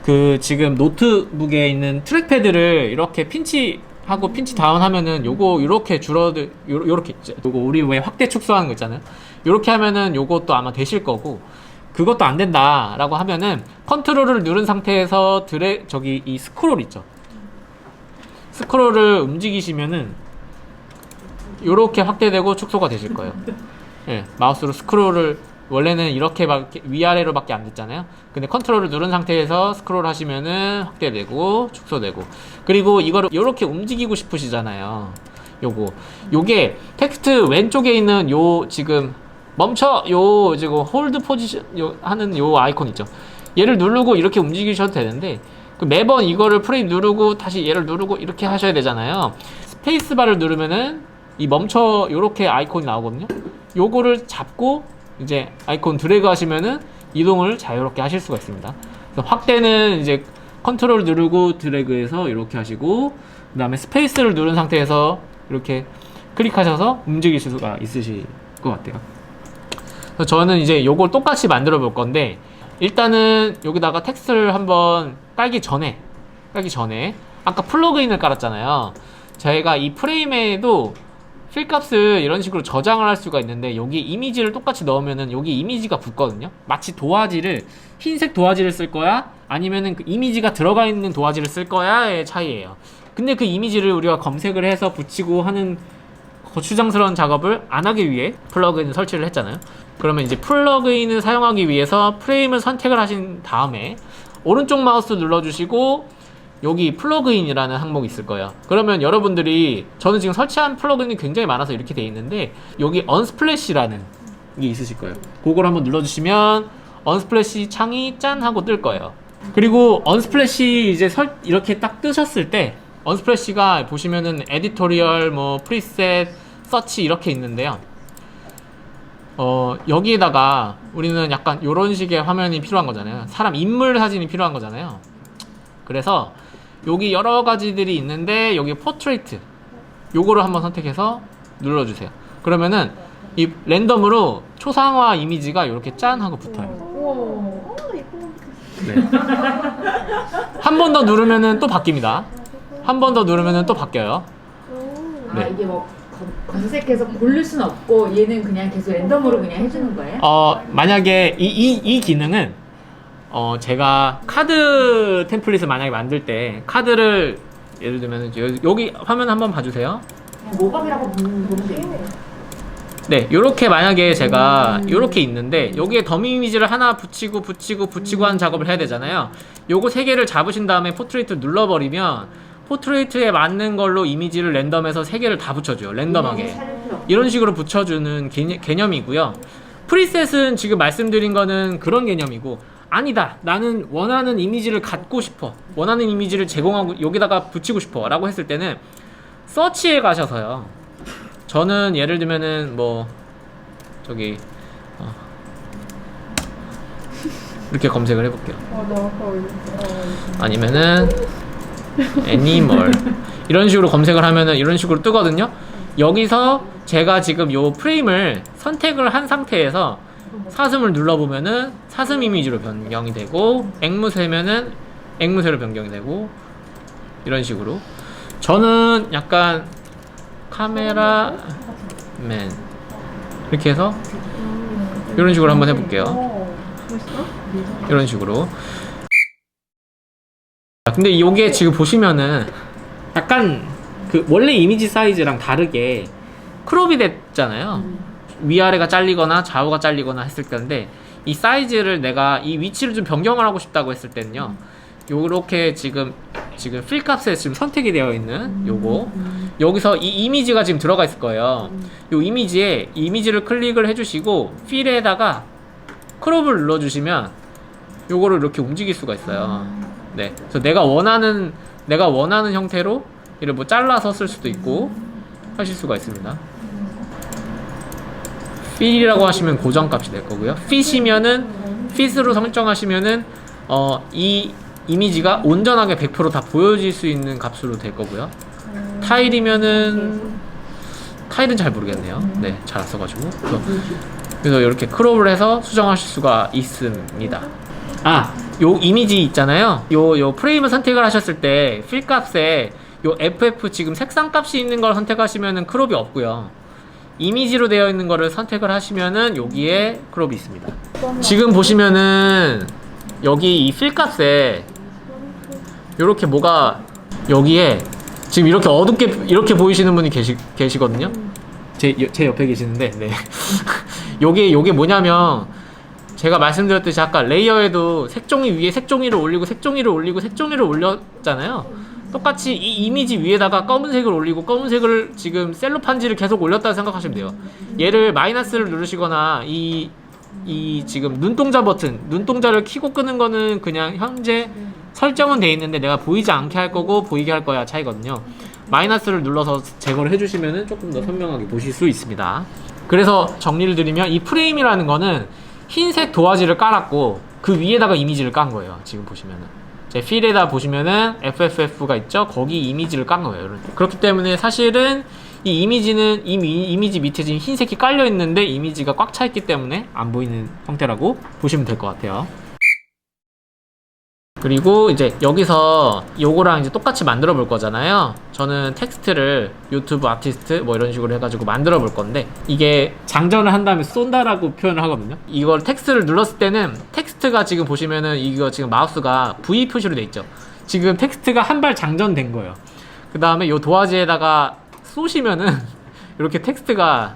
그 지금 노트북에 있는 트랙패드를 이렇게 핀치하고 핀치 다운 하면은 요거 요렇게 요렇게 요거 우리 왜 확대 축소하는 거 있잖아요. 요렇게 하면은 요것도 아마 되실 거고, 그것도 안 된다라고 하면은 컨트롤을 누른 상태에서 저기 이 스크롤 있죠. 스크롤을 움직이시면은 요렇게 확대되고 축소가 되실 거예요. 예, 마우스로 스크롤을, 원래는 이렇게 위아래로밖에 안 됐잖아요. 근데 컨트롤을 누른 상태에서 스크롤 하시면은 확대되고 축소되고, 그리고 이거를 이렇게 움직이고 싶으시잖아요. 요게 텍스트 왼쪽에 있는 요 지금 멈춰, 요 지금 홀드 포지션 하는 요 아이콘 있죠. 얘를 누르고 이렇게 움직이셔도 되는데, 매번 이거를 프레임 누르고 다시 얘를 누르고 이렇게 하셔야 되잖아요. 스페이스바를 누르면은 이 멈춰 요렇게 아이콘이 나오거든요. 요거를 잡고 이제 아이콘 드래그 하시면은 이동을 자유롭게 하실 수가 있습니다. 확대는 이제 컨트롤 누르고 드래그해서 이렇게 하시고, 그 다음에 스페이스를 누른 상태에서 이렇게 클릭하셔서 움직이실 수가 있으실 것 같아요. 그래서 저는 이제 요걸 똑같이 만들어 볼 건데, 일단은 여기다가 텍스트를 한번 깔기 전에 아까 플러그인을 깔았잖아요. 저희가 이 프레임에도 필 값을 이런 식으로 저장을 할 수가 있는데, 여기 이미지를 똑같이 넣으면은 여기 이미지가 붙거든요. 마치 도화지를, 흰색 도화지를 쓸 거야, 아니면은 그 이미지가 들어가 있는 도화지를 쓸 거야의 차이예요. 근데 그 이미지를 우리가 검색을 해서 붙이고 하는 거추장스러운 작업을 안 하기 위해 플러그인을 설치를 했잖아요. 그러면 이제 플러그인을 사용하기 위해서 프레임을 선택을 하신 다음에 오른쪽 마우스 눌러주시고, 여기 플러그인이라는 항목이 있을 거예요. 그러면 여러분들이, 저는 지금 설치한 플러그인이 굉장히 많아서 이렇게 돼 있는데, 여기 언스플래시라는 게 있으실 거예요. 그걸 한번 눌러주시면 언스플래시 창이 짠 하고 뜰 거예요. 그리고 언스플래시 이제 이렇게 딱 뜨셨을 때, 언스플래시가 보시면은 에디토리얼, 뭐 프리셋, 서치 이렇게 있는데요. 여기에다가 우리는 약간 이런 식의 화면이 필요한 거잖아요. 사람 인물 사진이 필요한 거잖아요. 그래서 여기 여러 가지들이 있는데 여기 포트레이트 요거를 한번 선택해서 눌러주세요. 그러면은 이 랜덤으로 초상화 이미지가 이렇게 짠 하고 붙어요. 네. 한 번 더 누르면은 또 바뀝니다. 한 번 더 누르면은 또 바뀌어요. 네. 이게 뭐 검색해서 고를 수는 없고 얘는 그냥 계속 랜덤으로 그냥 해주는 거예요? 만약에 이 기능은 제가 카드 템플릿을 만약에 만들 때 카드를 예를 들면 여기 화면 한번 봐주세요. 모방이라고 보면 되겠네요. 네, 요렇게 만약에 제가 요렇게 있는데 여기에 더미 이미지를 하나 붙이고 하는 작업을 해야 되잖아요. 요거 세 개를 잡으신 다음에 포트레이트 눌러버리면 포트레이트에 맞는 걸로 이미지를 랜덤에서 세 개를 다 붙여줘요. 랜덤하게. 이런 식으로 붙여주는 개념이고요. 프리셋은 지금 말씀드린 거는 그런 개념이고, 아니다, 나는 원하는 이미지를 갖고 싶어, 원하는 이미지를 제공하고 여기다가 붙이고 싶어 라고 했을 때는 서치에 가셔서요, 저는 예를 들면은 뭐 저기 이렇게 검색을 해볼게요. 아니면은 애니멀 이런 식으로 검색을 하면은 이런 식으로 뜨거든요. 여기서 제가 지금 요 프레임을 선택을 한 상태에서 사슴을 눌러보면은 사슴 이미지로 변경이 되고, 앵무새면은 앵무새로 변경이 되고, 이런 식으로. 저는 약간 카메라맨 이렇게 해서 이런 식으로 한번 해볼게요. 이런 식으로. 근데 이게 지금 보시면은 약간 그 원래 이미지 사이즈랑 다르게 크롭이 됐잖아요. 위아래가 잘리거나 좌우가 잘리거나 했을 건데, 이 사이즈를 내가 이 위치를 좀 변경을 하고 싶다고 했을 때는요, 요렇게 지금 필 값에 지금 선택이 되어 있는 요거, 여기서 이 이미지가 지금 들어가 있을 거예요. 요 이미지에 이 이미지를 클릭을 해주시고 필에다가 크롭을 눌러주시면 요거를 이렇게 움직일 수가 있어요. 네, 그래서 내가 원하는 형태로 이를 뭐 잘라서 쓸 수도 있고 하실 수가 있습니다. 필이라고 하시면 고정값이 될 거고요. 핏으로 설정하시면은 이 이미지가 온전하게 100% 다 보여질 수 있는 값으로 될 거고요. 타일은 잘 모르겠네요. 네, 잘 안 써가지고. 그래서 이렇게 크롭을 해서 수정하실 수가 있습니다. 요 이미지 있잖아요. 요 프레임을 선택을 하셨을 때 필 값에 요 FF 지금 색상 값이 있는 걸 선택하시면은 크롭이 없고요. 이미지로 되어 있는 거를 선택을 하시면은 여기에 크롭이 있습니다. 지금 보시면은 여기 이 필 값에 요렇게 뭐가 여기에 지금 이렇게 어둡게 이렇게 보이시는 분이 계시거든요. 제 옆에 계시는데, 네. 요게 뭐냐면 제가 말씀드렸듯이 아까 레이어에도 색종이 위에 색종이를 올리고 색종이를 올리고 색종이를 올렸잖아요. 똑같이 이 이미지 위에다가 검은색을 올리고 검은색을 지금 셀로판지를 계속 올렸다고 생각하시면 돼요. 얘를 마이너스를 누르시거나 이 지금 눈동자 버튼, 눈동자를 켜고 끄는 거는 그냥 현재 설정은 돼 있는데 내가 보이지 않게 할 거고 보이게 할 거야 차이거든요. 마이너스를 눌러서 제거를 해주시면 조금 더 선명하게 보실 수 있습니다. 그래서 정리를 드리면 이 프레임이라는 거는 흰색 도화지를 깔았고 그 위에다가 이미지를 깐 거예요. 지금 보시면은 제 필에다 보시면은 FFF가 있죠. 거기 이미지를 깐 거예요. 그렇기 때문에 사실은 이 이미지는 이미지 밑에 지금 흰색이 깔려 있는데 이미지가 꽉 차 있기 때문에 안 보이는 형태라고 보시면 될 것 같아요. 그리고 이제 여기서 요거랑 이제 똑같이 만들어 볼 거잖아요. 저는 텍스트를 유튜브 아티스트 뭐 이런 식으로 해가지고 만들어 볼 건데, 이게 장전을 한 다음에 쏜다라고 표현을 하거든요. 이걸 텍스트를 눌렀을 때는 텍스트가 지금 보시면은 이거 지금 마우스가 V 표시로 돼 있죠. 지금 텍스트가 한 발 장전된 거예요. 그 다음에 요 도화지에다가 쏘시면은 이렇게 텍스트가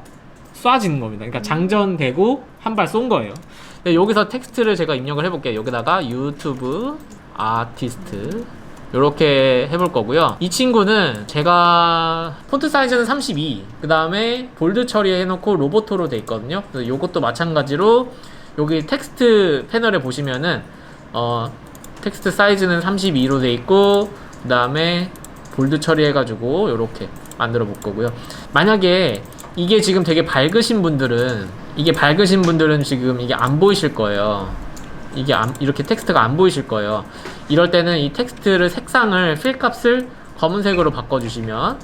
쏴지는 겁니다. 그러니까 장전되고 한 발 쏜 거예요. 여기서 텍스트를 제가 입력을 해볼게요. 여기다가 유튜브 아티스트 이렇게 해볼 거고요. 이 친구는 제가 폰트 사이즈는 32, 그 다음에 볼드 처리해 놓고 로보토로 돼 있거든요. 그래서 요것도 마찬가지로 여기 텍스트 패널에 보시면은 텍스트 사이즈는 32로 돼 있고, 그 다음에 볼드 처리해 가지고 이렇게 만들어 볼 거고요. 만약에 이게 지금 되게 밝으신 분들은 이게 밝으신 분들은 지금 이게 안 보이실 거예요. 이렇게 텍스트가 안 보이실 거예요. 이럴 때는 이 텍스트를 색상을 필 값을 검은색으로 바꿔주시면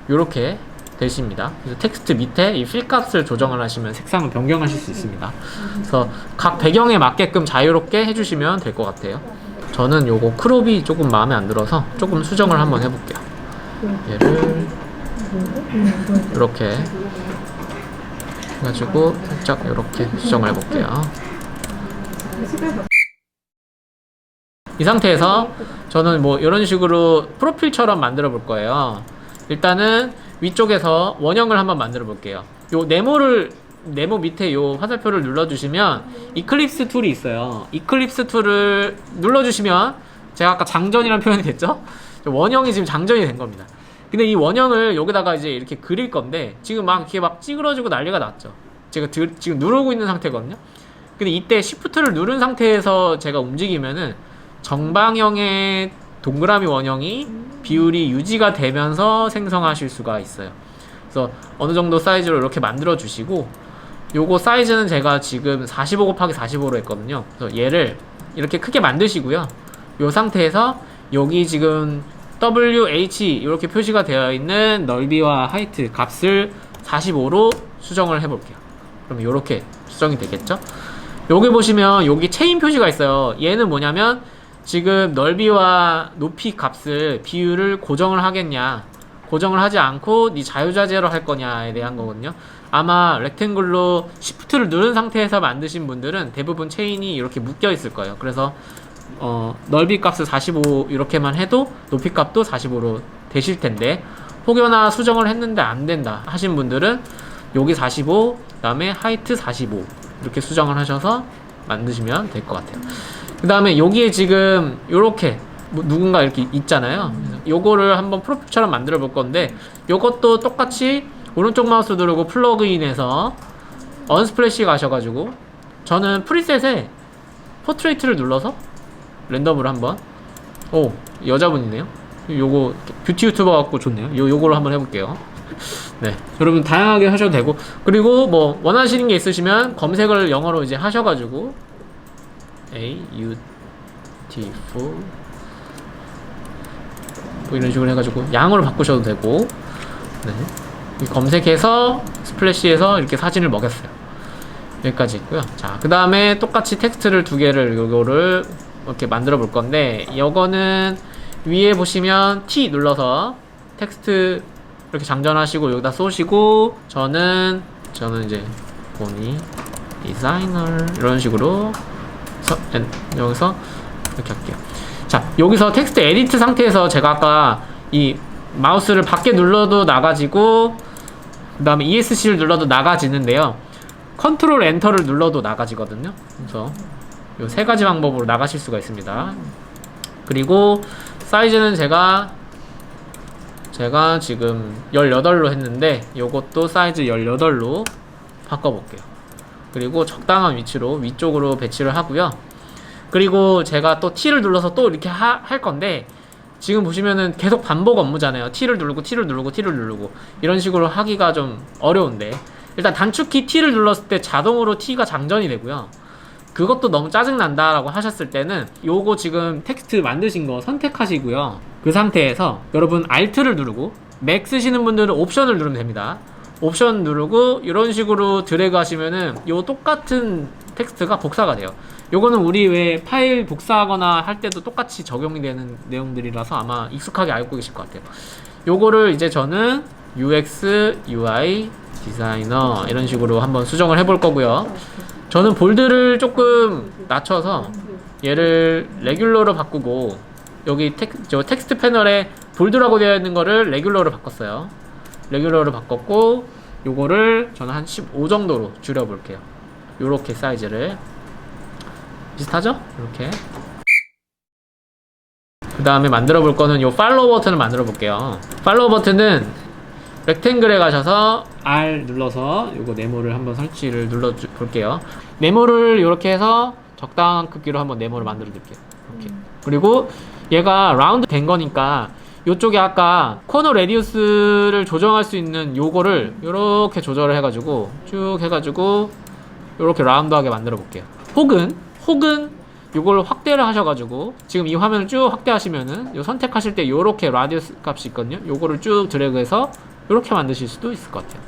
이렇게 되십니다. 그래서 텍스트 밑에 이 필 값을 조정을 하시면 색상을 변경하실 수 있습니다. 그래서 각 배경에 맞게끔 자유롭게 해주시면 될 것 같아요. 저는 요거 크롭이 조금 마음에 안 들어서 조금 수정을 한번 해볼게요. 얘를 이렇게 해가지고 살짝 이렇게 수정을 해볼게요. 이 상태에서 저는 뭐 이런 식으로 프로필처럼 만들어 볼 거예요. 일단은 위쪽에서 원형을 한번 만들어 볼게요. 요 네모 밑에 요 화살표를 눌러주시면 이클립스 툴이 있어요. 이클립스 툴을 눌러주시면 제가 아까 장전이라는 표현이 됐죠? 원형이 지금 장전이 된 겁니다. 근데 이 원형을 여기다가 이제 이렇게 그릴 건데 지금 막 이렇게 막 찌그러지고 난리가 났죠. 제가 지금 누르고 있는 상태거든요. 근데 이때 Shift를 누른 상태에서 제가 움직이면은 정방형의 동그라미 원형이 비율이 유지가 되면서 생성하실 수가 있어요. 그래서 어느 정도 사이즈로 이렇게 만들어 주시고, 요거 사이즈는 제가 지금 45 곱하기 45로 했거든요. 그래서 얘를 이렇게 크게 만드시고요. 요 상태에서 여기 지금 WH 이렇게 표시가 되어 있는 넓이와 하이트 값을 45로 수정을 해볼게요. 그럼 이렇게 수정이 되겠죠? 여기 보시면 여기 체인 표시가 있어요. 얘는 뭐냐면 지금 넓이와 높이 값을 비율을 고정을 하겠냐, 고정을 하지 않고 네 자유자재로 할 거냐에 대한 거거든요. 아마 렉탱글로 Shift를 누른 상태에서 만드신 분들은 대부분 체인이 이렇게 묶여 있을 거예요. 그래서 넓이 값을 45 이렇게만 해도 높이 값도 45로 되실 텐데, 혹여나 수정을 했는데 안 된다 하신 분들은 여기 45, 그 다음에 하이트 45 이렇게 수정을 하셔서 만드시면 될 것 같아요. 그 다음에 여기에 지금 이렇게 누군가 이렇게 있잖아요. 요거를 한번 프로필처럼 만들어 볼 건데, 요것도 똑같이 오른쪽 마우스 누르고 플러그인에서 언스플래시 가셔가지고, 저는 프리셋에 포트레이트를 눌러서 랜덤으로 한번, 오 여자분이네요. 요거 뷰티 유튜버 같고 좋네요. 요거로 한번 해볼게요. 네, 여러분 다양하게 하셔도 되고, 그리고 뭐 원하시는 게 있으시면 검색을 영어로 이제 하셔가지고 beautiful 뭐 이런 식으로 해가지고 양으로 바꾸셔도 되고, 네, 검색해서 스플래시에서 이렇게 사진을 먹였어요. 여기까지 있고요. 자, 그 다음에 똑같이 텍스트를 두 개를 요거를 이렇게 만들어 볼 건데, 요거는 위에 보시면 T 눌러서 텍스트 이렇게 장전하시고 여기다 쏘시고, 저는 이제 보니 디자이너 이런 식으로 여기서 이렇게 할게요. 자, 여기서 텍스트 에디트 상태에서 제가 아까 이 마우스를 밖에 눌러도 나가지고, 그 다음에 ESC를 눌러도 나가지는데요, 컨트롤 엔터를 눌러도 나가지거든요. 그래서 요 세 가지 방법으로 나가실 수가 있습니다. 그리고 사이즈는 제가 지금 18로 했는데 요것도 사이즈 18로 바꿔볼게요. 그리고 적당한 위치로 위쪽으로 배치를 하고요. 그리고 제가 또 T를 눌러서 또 이렇게 할 건데, 지금 보시면은 계속 반복 업무잖아요. T를 누르고 T를 누르고 T를 누르고 이런 식으로 하기가 좀 어려운데, 일단 단축키 T를 눌렀을 때 자동으로 T가 장전이 되고요. 그것도 너무 짜증난다 라고 하셨을 때는 요거 지금 텍스트 만드신 거 선택하시고요. 그 상태에서 여러분 Alt를 누르고, 맥 쓰시는 분들은 옵션을 누르면 됩니다. 옵션 누르고 이런 식으로 드래그 하시면은 요 똑같은 텍스트가 복사가 돼요. 요거는 우리 왜 파일 복사하거나 할 때도 똑같이 적용이 되는 내용들이라서 아마 익숙하게 알고 계실 것 같아요. 요거를 이제 저는 UX, UI, 디자이너 이런 식으로 한번 수정을 해볼 거고요. 저는 볼드를 조금 낮춰서 얘를 레귤러로 바꾸고, 여기 텍스트 패널에 볼드라고 되어 있는 거를 레귤러로 바꿨어요. 레귤러로 바꿨고, 요거를 저는 한 15 정도로 줄여 볼게요. 요렇게 사이즈를. 비슷하죠? 이렇게. 그 다음에 만들어 볼 거는 요 팔로우 버튼을 만들어 볼게요. 팔로우 버튼은 렉탱글에 가셔서 R 눌러서 요거 네모를 한번 설치를 눌러 볼게요. 네모를 이렇게 해서 적당한 크기로 한번 네모를 만들어 드릴게요. 이렇게. 그리고 얘가 라운드 된 거니까 요쪽에 아까 코너 레디우스를 조정할 수 있는 요거를 요렇게 조절을 해가지고 쭉 해가지고 요렇게 라운드하게 만들어 볼게요. 혹은 요걸 확대를 하셔가지고 지금 이 화면을 쭉 확대하시면은 요 선택하실 때 요렇게 라디우스 값이 있거든요. 요거를 쭉 드래그해서 요렇게 만드실 수도 있을 것 같아요.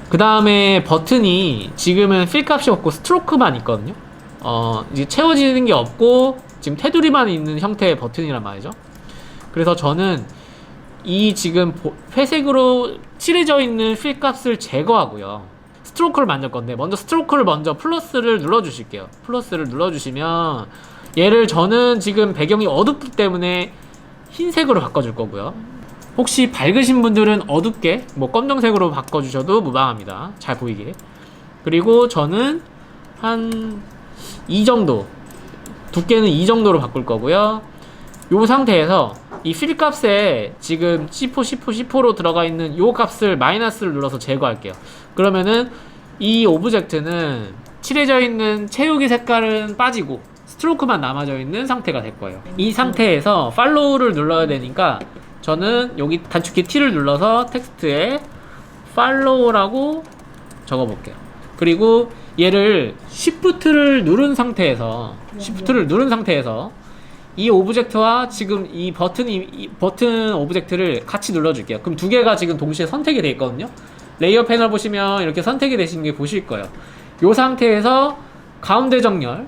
그 다음에 버튼이 지금은 필 값이 없고 스트로크만 있거든요. 이제 채워지는 게 없고 지금 테두리만 있는 형태의 버튼이란 말이죠. 그래서 저는 이 지금 회색으로 칠해져 있는 필 값을 제거하고요. 스트로크를 만들 건데 먼저 스트로크를 먼저 플러스를 눌러 주실게요. 플러스를 눌러 주시면 얘를 저는 지금 배경이 어둡기 때문에 흰색으로 바꿔줄 거고요. 혹시 밝으신 분들은 어둡게 뭐 검정색으로 바꿔주셔도 무방합니다. 잘 보이게. 그리고 저는 한 이 정도, 두께는 이 정도로 바꿀 거고요. 요 상태에서 이 필 값에 지금 C4로 들어가 있는 요 값을 마이너스를 눌러서 제거할게요. 그러면은 이 오브젝트는 칠해져 있는 채우기 색깔은 빠지고 스트로크만 남아져 있는 상태가 될 거예요. 이 상태에서 팔로우를 눌러야 되니까 저는 여기 단축키 T를 눌러서 텍스트에 팔로우라고 적어 볼게요. 그리고 얘를 Shift를 누른 상태에서 이 오브젝트와 지금 이 버튼 오브젝트를 같이 눌러줄게요. 그럼 두 개가 지금 동시에 선택이 되어 있거든요. 레이어 패널 보시면 이렇게 선택이 되신 게 보실 거예요. 이 상태에서 가운데 정렬,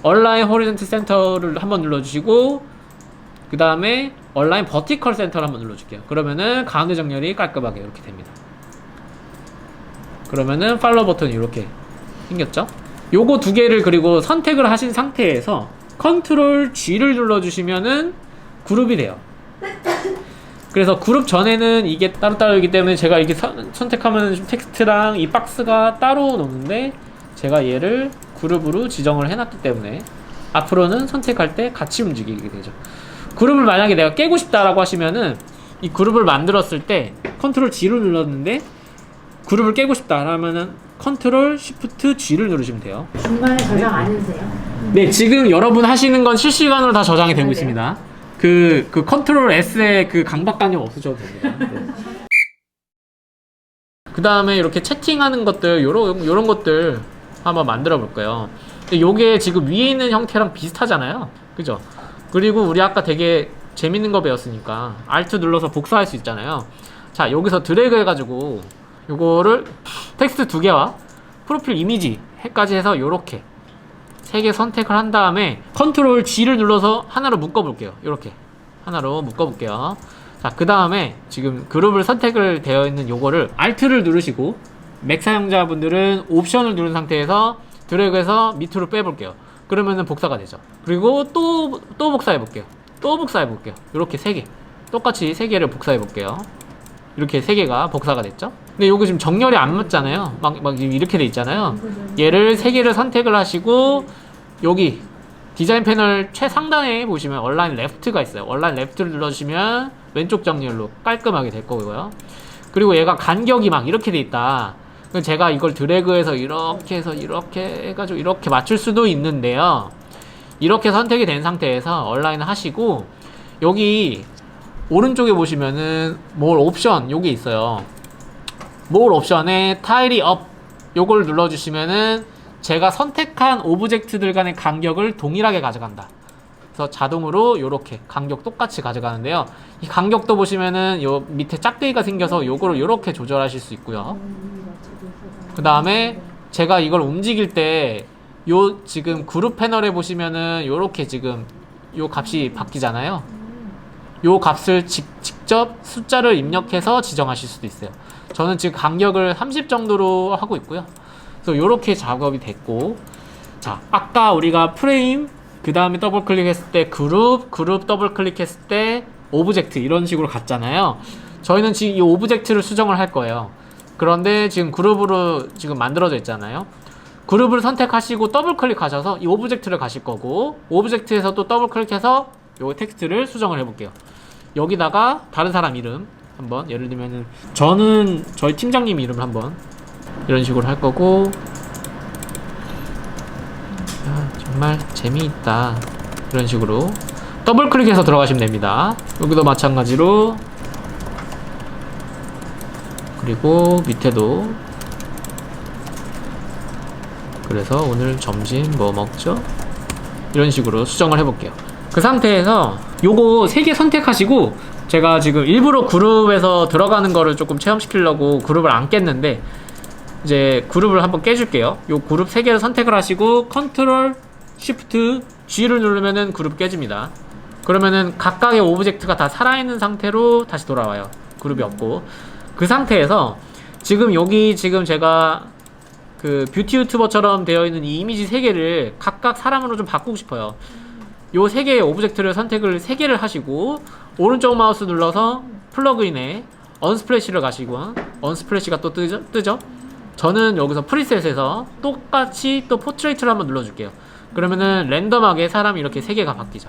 얼라인 호리젠트 센터를 한번 눌러주시고, 그 다음에 얼라인 버티컬 센터를 한번 눌러줄게요. 그러면은 가운데 정렬이 깔끔하게 이렇게 됩니다. 그러면은 팔로우 버튼이 이렇게 생겼죠? 요거 두 개를 그리고 선택을 하신 상태에서 컨트롤 G를 눌러주시면은 그룹이 돼요. 그래서 그룹 전에는 이게 따로따로이기 때문에 제가 이렇게 선택하면 텍스트랑 이 박스가 따로 노는데 제가 얘를 그룹으로 지정을 해놨기 때문에 앞으로는 선택할 때 같이 움직이게 되죠. 그룹을 만약에 내가 깨고 싶다라고 하시면은 이 그룹을 만들었을 때 컨트롤 G를 눌렀는데 그룹을 깨고 싶다 하면은 컨트롤 쉬프트 G를 누르시면 돼요. 중간에 저장 안 해주세요? 네, 지금 여러분 하시는 건 실시간으로 다 저장이 되고 있습니다. 그 컨트롤 S에 그 강박관념 없으셔도 됩니다. 네. 그 다음에 이렇게 채팅하는 것들, 요런 것들 한번 만들어 볼까요? 요게 지금 위에 있는 형태랑 비슷하잖아요. 그죠? 그리고 우리 아까 되게 재밌는 거 배웠으니까 Alt 눌러서 복사할 수 있잖아요. 자, 여기서 드래그 해가지고 요거를 텍스트 두 개와 프로필 이미지까지 해서 요렇게 세 개 선택을 한 다음에 컨트롤 G를 눌러서 하나로 묶어 볼게요. 요렇게 하나로 묶어 볼게요. 자, 그 다음에 지금 그룹을 선택을 되어 있는 요거를 Alt를 누르시고 맥 사용자분들은 옵션을 누른 상태에서 드래그해서 밑으로 빼볼게요. 그러면은 복사가 되죠. 그리고 또 복사해 볼게요. 또 복사해 볼게요. 요렇게 세 개 똑같이 세 개를 복사해 볼게요. 이렇게 세 개가 복사가 됐죠. 근데 요거 지금 정렬이 안 맞잖아요. 막 이렇게 돼 있잖아요. 얘를 세 개를 선택을 하시고 여기 디자인 패널 최상단에 보시면 얼라인 레프트가 있어요. 얼라인 레프트를 눌러주시면 왼쪽 정렬로 깔끔하게 될 거고요. 그리고 얘가 간격이 막 이렇게 돼 있다. 그럼 제가 이걸 드래그해서 이렇게 해서 이렇게 해가지고 이렇게 맞출 수도 있는데요. 이렇게 선택이 된 상태에서 얼라인을 하시고 여기 오른쪽에 보시면은 more 옵션 요게 있어요. more 옵션에 타일이 업 요걸 눌러주시면은 제가 선택한 오브젝트들 간의 간격을 동일하게 가져간다. 그래서 자동으로 요렇게 간격 똑같이 가져가는데요. 이 간격도 보시면은 요 밑에 짝대기가 생겨서 요거를 요렇게 조절하실 수 있고요. 그 다음에 제가 이걸 움직일 때 요 지금 그룹 패널에 보시면은 요렇게 지금 요 값이 바뀌잖아요. 요 값을 직접 숫자를 입력해서 지정하실 수도 있어요. 저는 지금 간격을 30 정도로 하고 있고요. 그래서 요렇게 작업이 됐고, 자, 아까 우리가 프레임, 그 다음에 더블 클릭했을 때 그룹 더블 클릭했을 때 오브젝트 이런 식으로 갔잖아요. 저희는 지금 이 오브젝트를 수정을 할 거예요. 그런데 지금 그룹으로 지금 만들어져 있잖아요. 그룹을 선택하시고 더블 클릭하셔서 이 오브젝트를 가실 거고, 오브젝트에서 또 더블 클릭해서 요 텍스트를 수정을 해볼게요. 여기다가 다른 사람 이름 한번, 예를 들면은 저는 저희 팀장님 이름을 한번 이런 식으로 할 거고, 정말 재미있다 이런 식으로 더블 클릭해서 들어가시면 됩니다. 여기도 마찬가지로, 그리고 밑에도. 그래서 오늘 점심 뭐 먹죠? 이런 식으로 수정을 해볼게요. 그 상태에서 요거 3개 선택하시고, 제가 지금 일부러 그룹에서 들어가는 거를 조금 체험시키려고 그룹을 안 깼는데, 이제 그룹을 한번 깨줄게요. 요 그룹 3개를 선택을 하시고 컨트롤 쉬프트 G를 누르면은 그룹 깨집니다. 그러면은 각각의 오브젝트가 다 살아있는 상태로 다시 돌아와요. 그룹이 없고. 그 상태에서 지금 여기 지금 제가 그 뷰티 유튜버처럼 되어 있는 이 이미지 3개를 각각 사람으로 좀 바꾸고 싶어요. 요 3개의 오브젝트를 선택을 3개를 하시고, 오른쪽 마우스 눌러서 플러그인에 언스플래시를 가시고, 언스플래시가 또 뜨죠? 저는 여기서 프리셋에서 똑같이 또 포트레이트를 한번 눌러줄게요. 그러면은 랜덤하게 사람이 이렇게 3개가 바뀌죠.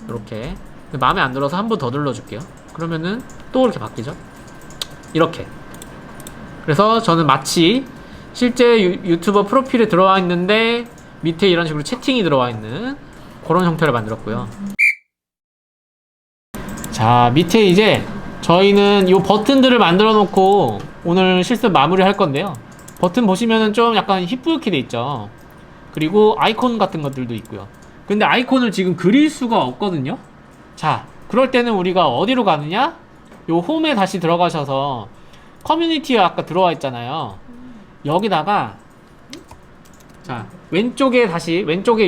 이렇게. 마음에 안 들어서 한 번 더 눌러줄게요. 그러면은 또 이렇게 바뀌죠. 이렇게. 그래서 저는 마치 실제 유튜버 프로필에 들어와 있는데 밑에 이런 식으로 채팅이 들어와 있는 그런 형태를 만들었고요. 자, 밑에 이제 저희는 이 버튼들을 만들어 놓고 오늘 실습 마무리 할 건데요. 버튼 보시면은 좀 약간 희뿌옇게 돼 있죠. 그리고 아이콘 같은 것들도 있고요. 근데 아이콘을 지금 그릴 수가 없거든요. 자, 그럴 때는 우리가 어디로 가느냐? 요 홈에 다시 들어가셔서 커뮤니티에 아까 들어와 있잖아요. 여기다가, 자, 왼쪽에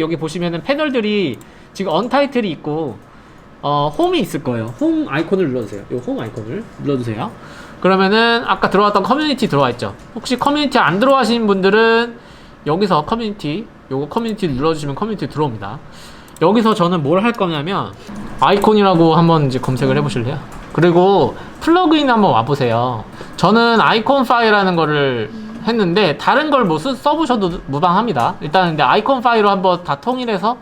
여기 보시면은 패널들이 지금 언타이틀이 있고 홈이 있을 거예요. 홈 아이콘을 눌러주세요. 요 홈 아이콘을 눌러주세요. 그러면은 아까 들어왔던 커뮤니티 들어와 있죠. 혹시 커뮤니티 안 들어가신 분들은 여기서 커뮤니티, 요거 커뮤니티 눌러주시면 커뮤니티 들어옵니다. 여기서 저는 뭘 할 거냐면 아이콘이라고 한번 이제 검색을 해보실래요? 그리고 플러그인 한번 와보세요. 저는 아이콘 파일이라는 거를 했는데 다른 걸 뭐 써보셔도 무방합니다. 일단 근데 아이콘 파일로 한번 다 통일해서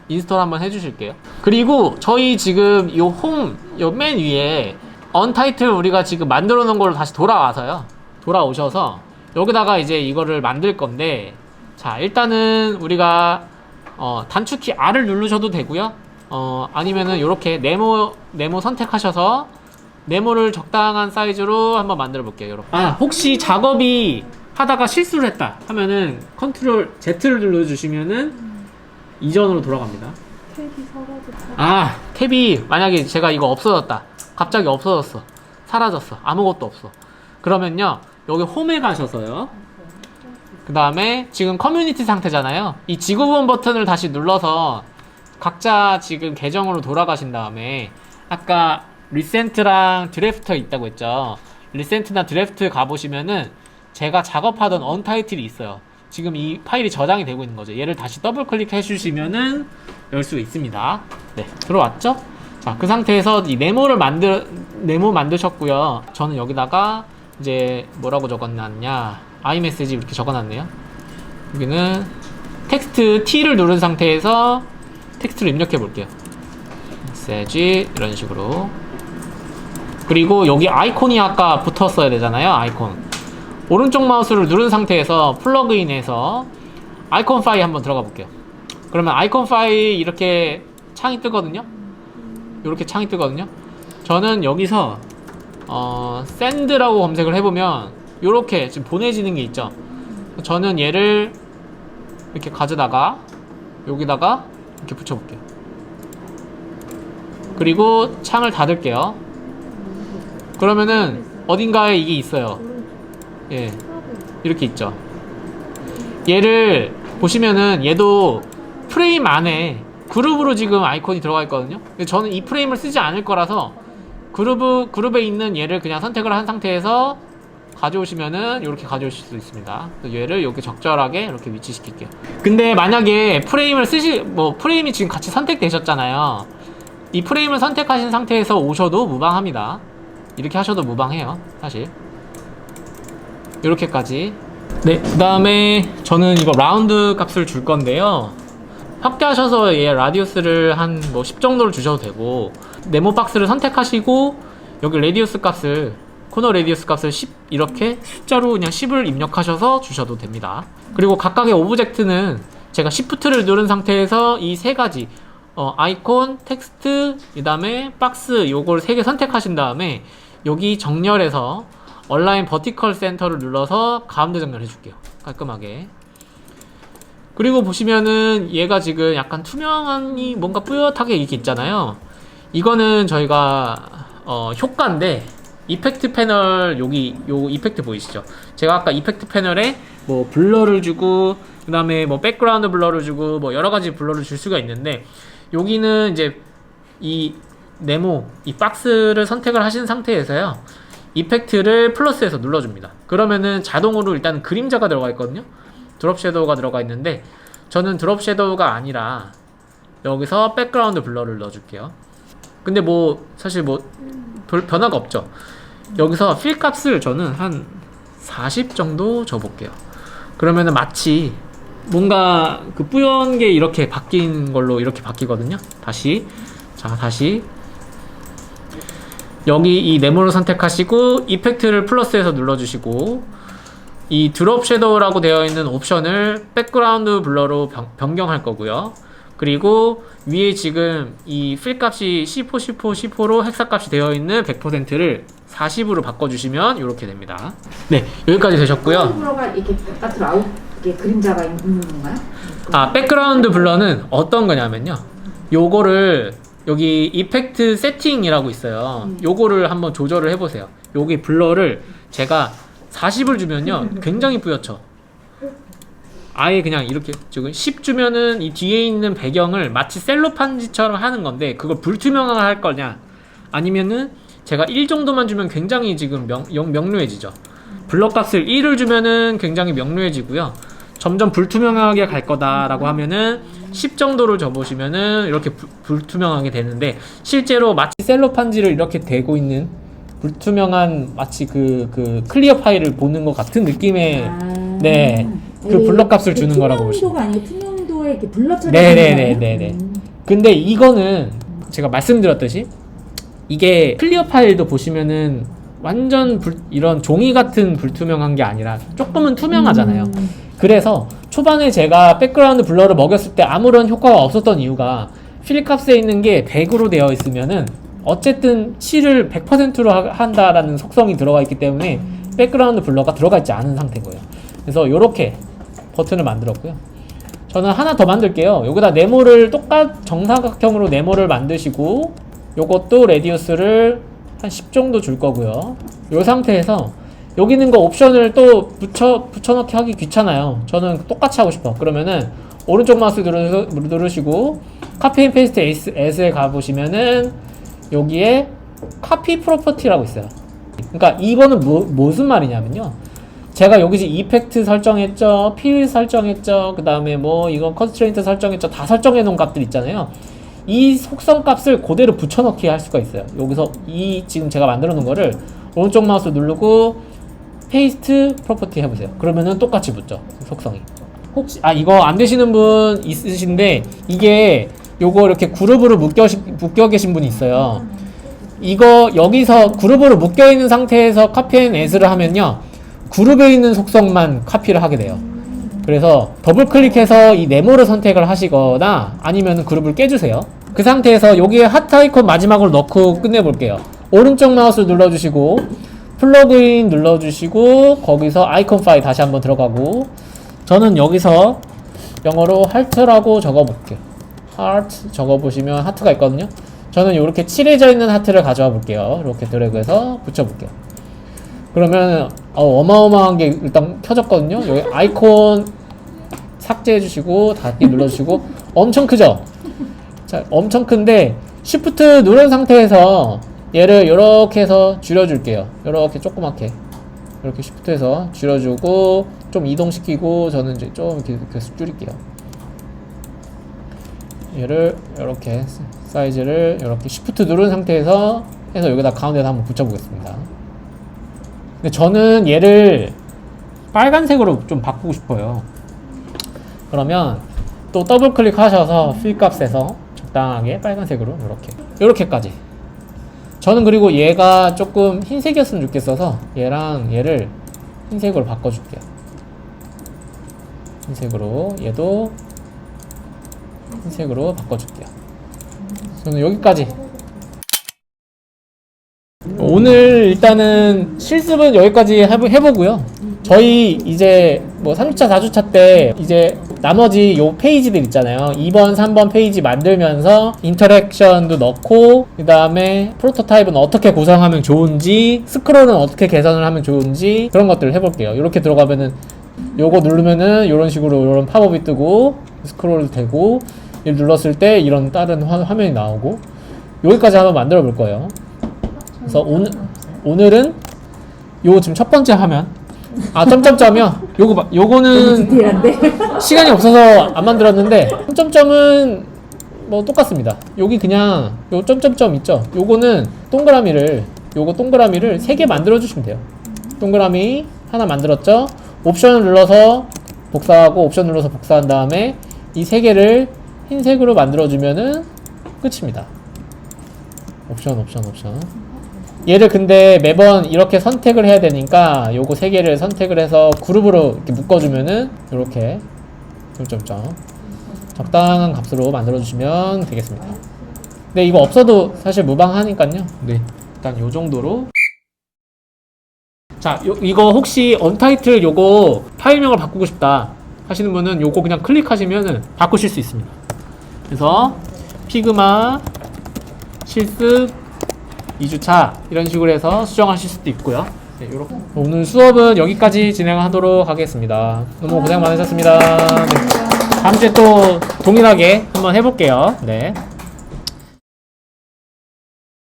인스톨 한번 해주실게요. 그리고 저희 지금 요 홈, 요 맨 위에 언타이틀 우리가 지금 만들어 놓은 걸로 다시 돌아오셔서 여기다가 이제 이거를 만들 건데, 자, 일단은 우리가 단축키 R을 누르셔도 되고요. 아니면은 요렇게 네모 선택하셔서 네모를 적당한 사이즈로 한번 만들어 볼게요. 혹시 작업이 하다가 실수를 했다 하면은 컨트롤 Z를 눌러주시면은 이전으로 돌아갑니다. 탭이 만약에 제가 이거 없어졌다, 갑자기 없어졌어, 사라졌어, 아무것도 없어, 그러면요 여기 홈에 가셔서요, 그 다음에 지금 커뮤니티 상태잖아요. 이 지구본 버튼을 다시 눌러서 각자 지금 계정으로 돌아가신 다음에 아까 리센트랑 드래프트 있다고 했죠. 리센트나 드래프트 가보시면은 제가 작업하던 언타이틀이 있어요. 지금 이 파일이 저장이 되고 있는 거죠. 얘를 다시 더블 클릭해 주시면은 열 수 있습니다. 네, 들어왔죠? 자, 그 상태에서 이 네모 만드셨고요. 저는 여기다가 이제 뭐라고 적어놨냐, 아이메시지 이렇게 적어놨네요. 여기는 텍스트 T를 누른 상태에서 텍스트를 입력해 볼게요. 메시지 이런 식으로. 그리고 여기 아이콘이 아까 붙었어야 되잖아요. 아이콘. 오른쪽 마우스를 누른 상태에서 플러그인에서 아이콘 파일 한번 들어가 볼게요. 그러면 아이콘 파일 이렇게 창이 뜨거든요. 이렇게 창이 뜨거든요. 저는 여기서 샌드라고 검색을 해보면 이렇게 지금 보내지는 게 있죠. 저는 얘를 이렇게 가져다가 여기다가 이렇게 붙여볼게요. 그리고 창을 닫을게요. 그러면은 어딘가에 이게 있어요. 예, 이렇게 있죠. 얘를 보시면은 얘도 프레임 안에 그룹으로 지금 아이콘이 들어가 있거든요. 근데 저는 이 프레임을 쓰지 않을 거라서 그룹에 있는 얘를 그냥 선택을 한 상태에서 가져오시면은 이렇게 가져오실 수 있습니다. 얘를 이렇게 적절하게 이렇게 위치시킬게요. 근데 만약에 프레임을 프레임이 지금 같이 선택되셨잖아요. 이 프레임을 선택하신 상태에서 오셔도 무방합니다. 이렇게 하셔도 무방해요, 사실. 이렇게까지. 네, 그 다음에 저는 이거 라운드 값을 줄 건데요. 확대하셔서 얘 라디우스를 한 10 정도를 주셔도 되고, 네모 박스를 선택하시고 여기 레디우스 값을, 코너 레디우스 값을 10 이렇게 숫자로 그냥 10을 입력하셔서 주셔도 됩니다. 그리고 각각의 오브젝트는 제가 Shift를 누른 상태에서 이 세 가지 아이콘, 텍스트, 그 다음에 박스 요걸 3개 선택하신 다음에 여기 정렬해서 얼라인 버티컬 센터를 눌러서 가운데 정렬해 줄게요. 깔끔하게. 그리고 보시면은 얘가 지금 약간 투명한이 뭔가 뿌옇하게 이렇게 있잖아요. 이거는 저희가 효과인데 이펙트 패널 여기 요 이펙트 보이시죠? 제가 아까 이펙트 패널에 뭐 블러를 주고 그 다음에 뭐 백그라운드 블러를 주고 뭐 여러가지 블러를 줄 수가 있는데 여기는 이제 이 네모 이 박스를 선택을 하신 상태에서요 이펙트를 플러스해서 눌러줍니다. 그러면은 자동으로 일단 그림자가 들어가 있거든요. 드롭 섀도우가 들어가 있는데 저는 드롭 섀도우가 아니라 여기서 백그라운드 블러를 넣어줄게요. 근데 뭐 사실 뭐 변화가 없죠. 여기서 필 값을 저는 한 40 정도 줘볼게요. 그러면은 마치 뭔가 그 뿌연 게 이렇게 바뀐 걸로 이렇게 바뀌거든요. 다시 여기 이 네모를 선택하시고 이펙트를 플러스해서 눌러주시고 이 드롭 섀도우라고 되어 있는 옵션을 백그라운드 블러로 변경할 거고요. 그리고 위에 지금 이 필 값이 C4로 헥사 값이 되어 있는 100%를 40으로 바꿔주시면 이렇게 됩니다. 네, 여기까지 되셨고요. 블러가 이렇게 바깥으로 이렇게 그림자가 있는 건가요? 백그라운드 블러는 어떤 거냐면요. 요거를 여기 이펙트 세팅이라고 있어요. 요거를 한번 조절을 해보세요. 여기 블러를 제가 40을 주면요 굉장히 뿌옇죠. 아예 그냥 이렇게 지금 10 주면은 이 뒤에 있는 배경을 마치 셀로판지처럼 하는 건데 그걸 불투명하게 할 거냐 아니면은 제가 1 정도만 주면 굉장히 지금 명료해지죠. 블러 값을 1을 주면은 굉장히 명료해지고요. 점점 불투명하게 갈 거다라고 하면은 10 정도를 줘보시면은 이렇게 불투명하게 되는데 실제로 마치 셀로판지를 이렇게 대고 있는 불투명한 마치 그 클리어 파일을 보는 것 같은 느낌의 네. 그 블러 값을 주는 거라고 보시면 투명도가 아니고 투명도에 이렇게 블러 처리. 네네네네. 근데 이거는 제가 말씀드렸듯이 이게 클리어 파일도 보시면은 완전 이런 종이 같은 불투명한 게 아니라 조금은 투명하잖아요. 그래서 초반에 제가 백그라운드 블러를 먹였을 때 아무런 효과가 없었던 이유가 필 값에 있는 게 100으로 되어 있으면은 어쨌든 칠을 100%로 한다라는 속성이 들어가 있기 때문에 백그라운드 블러가 들어가 있지 않은 상태인 거예요. 그래서 이렇게 버튼을 만들었고요. 저는 하나 더 만들게요. 여기다 네모를 정사각형으로 네모를 만드시고 요것도 레디우스를 한 10 정도 줄 거고요. 요 상태에서 여기 있는 거 옵션을 또 붙여넣기 하기 귀찮아요. 저는 똑같이 하고 싶어. 그러면은 오른쪽 마우스 누르시고 카피 앤 페이스트 S에 가보시면은 여기에 카피 프로퍼티라고 있어요. 그러니까 이거는 무슨 말이냐면요. 제가 여기서 이펙트 설정했죠, 필 설정했죠, 그 다음에 뭐 이건 컨스트레인트 설정했죠, 다 설정해 놓은 값들 있잖아요. 이 속성 값을 그대로 붙여넣기 할 수가 있어요. 여기서 이 지금 제가 만들어 놓은 거를 오른쪽 마우스 누르고 페이스트 프로퍼티 해보세요. 그러면은 똑같이 붙죠, 속성이. 혹시 이거 안 되시는 분 있으신데 이게 요거 이렇게 그룹으로 묶여 계신 분이 있어요. 이거 여기서 그룹으로 묶여 있는 상태에서 카피 앤 에스를 하면요 그룹에 있는 속성만 카피를 하게 돼요. 그래서 더블 클릭해서 이 네모를 선택을 하시거나 아니면 그룹을 깨주세요. 그 상태에서 여기에 하트 아이콘 마지막으로 넣고 끝내볼게요. 오른쪽 마우스 눌러주시고 플러그인 눌러주시고 거기서 아이콘 파일 다시 한번 들어가고 저는 여기서 영어로 하트라고 적어볼게요. 하트 적어보시면 하트가 있거든요. 저는 이렇게 칠해져 있는 하트를 가져와 볼게요. 이렇게 드래그해서 붙여볼게요. 그러면 어마어마한 게 일단 켜졌거든요. 여기 아이콘 삭제해 주시고 닫기 눌러주시고 엄청 크죠? 자, 엄청 큰데 Shift 누른 상태에서 얘를 이렇게 해서 줄여줄게요. 이렇게 조그맣게 이렇게 Shift해서 줄여주고 좀 이동시키고 저는 이제 좀 이렇게 줄일게요. 얘를 이렇게 사이즈를 이렇게 Shift 누른 상태에서 해서 여기다 가운데다 한번 붙여보겠습니다. 근데 저는 얘를 빨간색으로 좀 바꾸고 싶어요. 그러면 또 더블 클릭하셔서 필 값에서 적당하게 빨간색으로 이렇게까지. 저는 그리고 얘가 조금 흰색이었으면 좋겠어서 얘랑 얘를 흰색으로 바꿔줄게요. 흰색으로 얘도 흰색으로 바꿔줄게요. 저는 여기까지. 오늘 일단은 실습은 여기까지 해보고요. 저희 이제 뭐 3주차, 4주차 때 이제 나머지 요 페이지들 있잖아요. 2번, 3번 페이지 만들면서 인터랙션도 넣고, 그 다음에 프로토타입은 어떻게 구성하면 좋은지, 스크롤은 어떻게 개선을 하면 좋은지, 그런 것들을 해볼게요. 이렇게 들어가면은 요거 누르면은 이런 식으로 이런 팝업이 뜨고, 스크롤도 되고, 이를 눌렀을 때 이런 다른 화면이 나오고, 여기까지 한번 만들어 볼 거예요. 그래서 오늘은 요 지금 첫 번째 화면, 점점점이요. 요거는 디테일한데? 시간이 없어서 안 만들었는데, 점점점은 뭐 똑같습니다. 여기 그냥 요 점점점 있죠. 요거는 동그라미를 3개 만들어 주시면 돼요. 동그라미 하나 만들었죠. 옵션을 눌러서 복사하고, 옵션 눌러서 복사한 다음에 이 3개를 흰색으로 만들어 주면은 끝입니다. 옵션. 얘를 근데 매번 이렇게 선택을 해야 되니까 요거 3개를 선택을 해서 그룹으로 이렇게 묶어주면은 요렇게 점점점 적당한 값으로 만들어주시면 되겠습니다. 근데 이거 없어도 사실 무방하니까요. 네, 일단 요 정도로. 자, 이거 혹시 언타이틀 요거 파일명을 바꾸고 싶다 하시는 분은 요거 그냥 클릭하시면은 바꾸실 수 있습니다. 그래서 피그마 실습 2주차 이런 식으로 해서 수정하실 수도 있고요. 네, 오늘 수업은 여기까지 진행하도록 하겠습니다. 너무 고생 많으셨습니다. 네. 다음 주에 또 동일하게 한번 해볼게요. 네.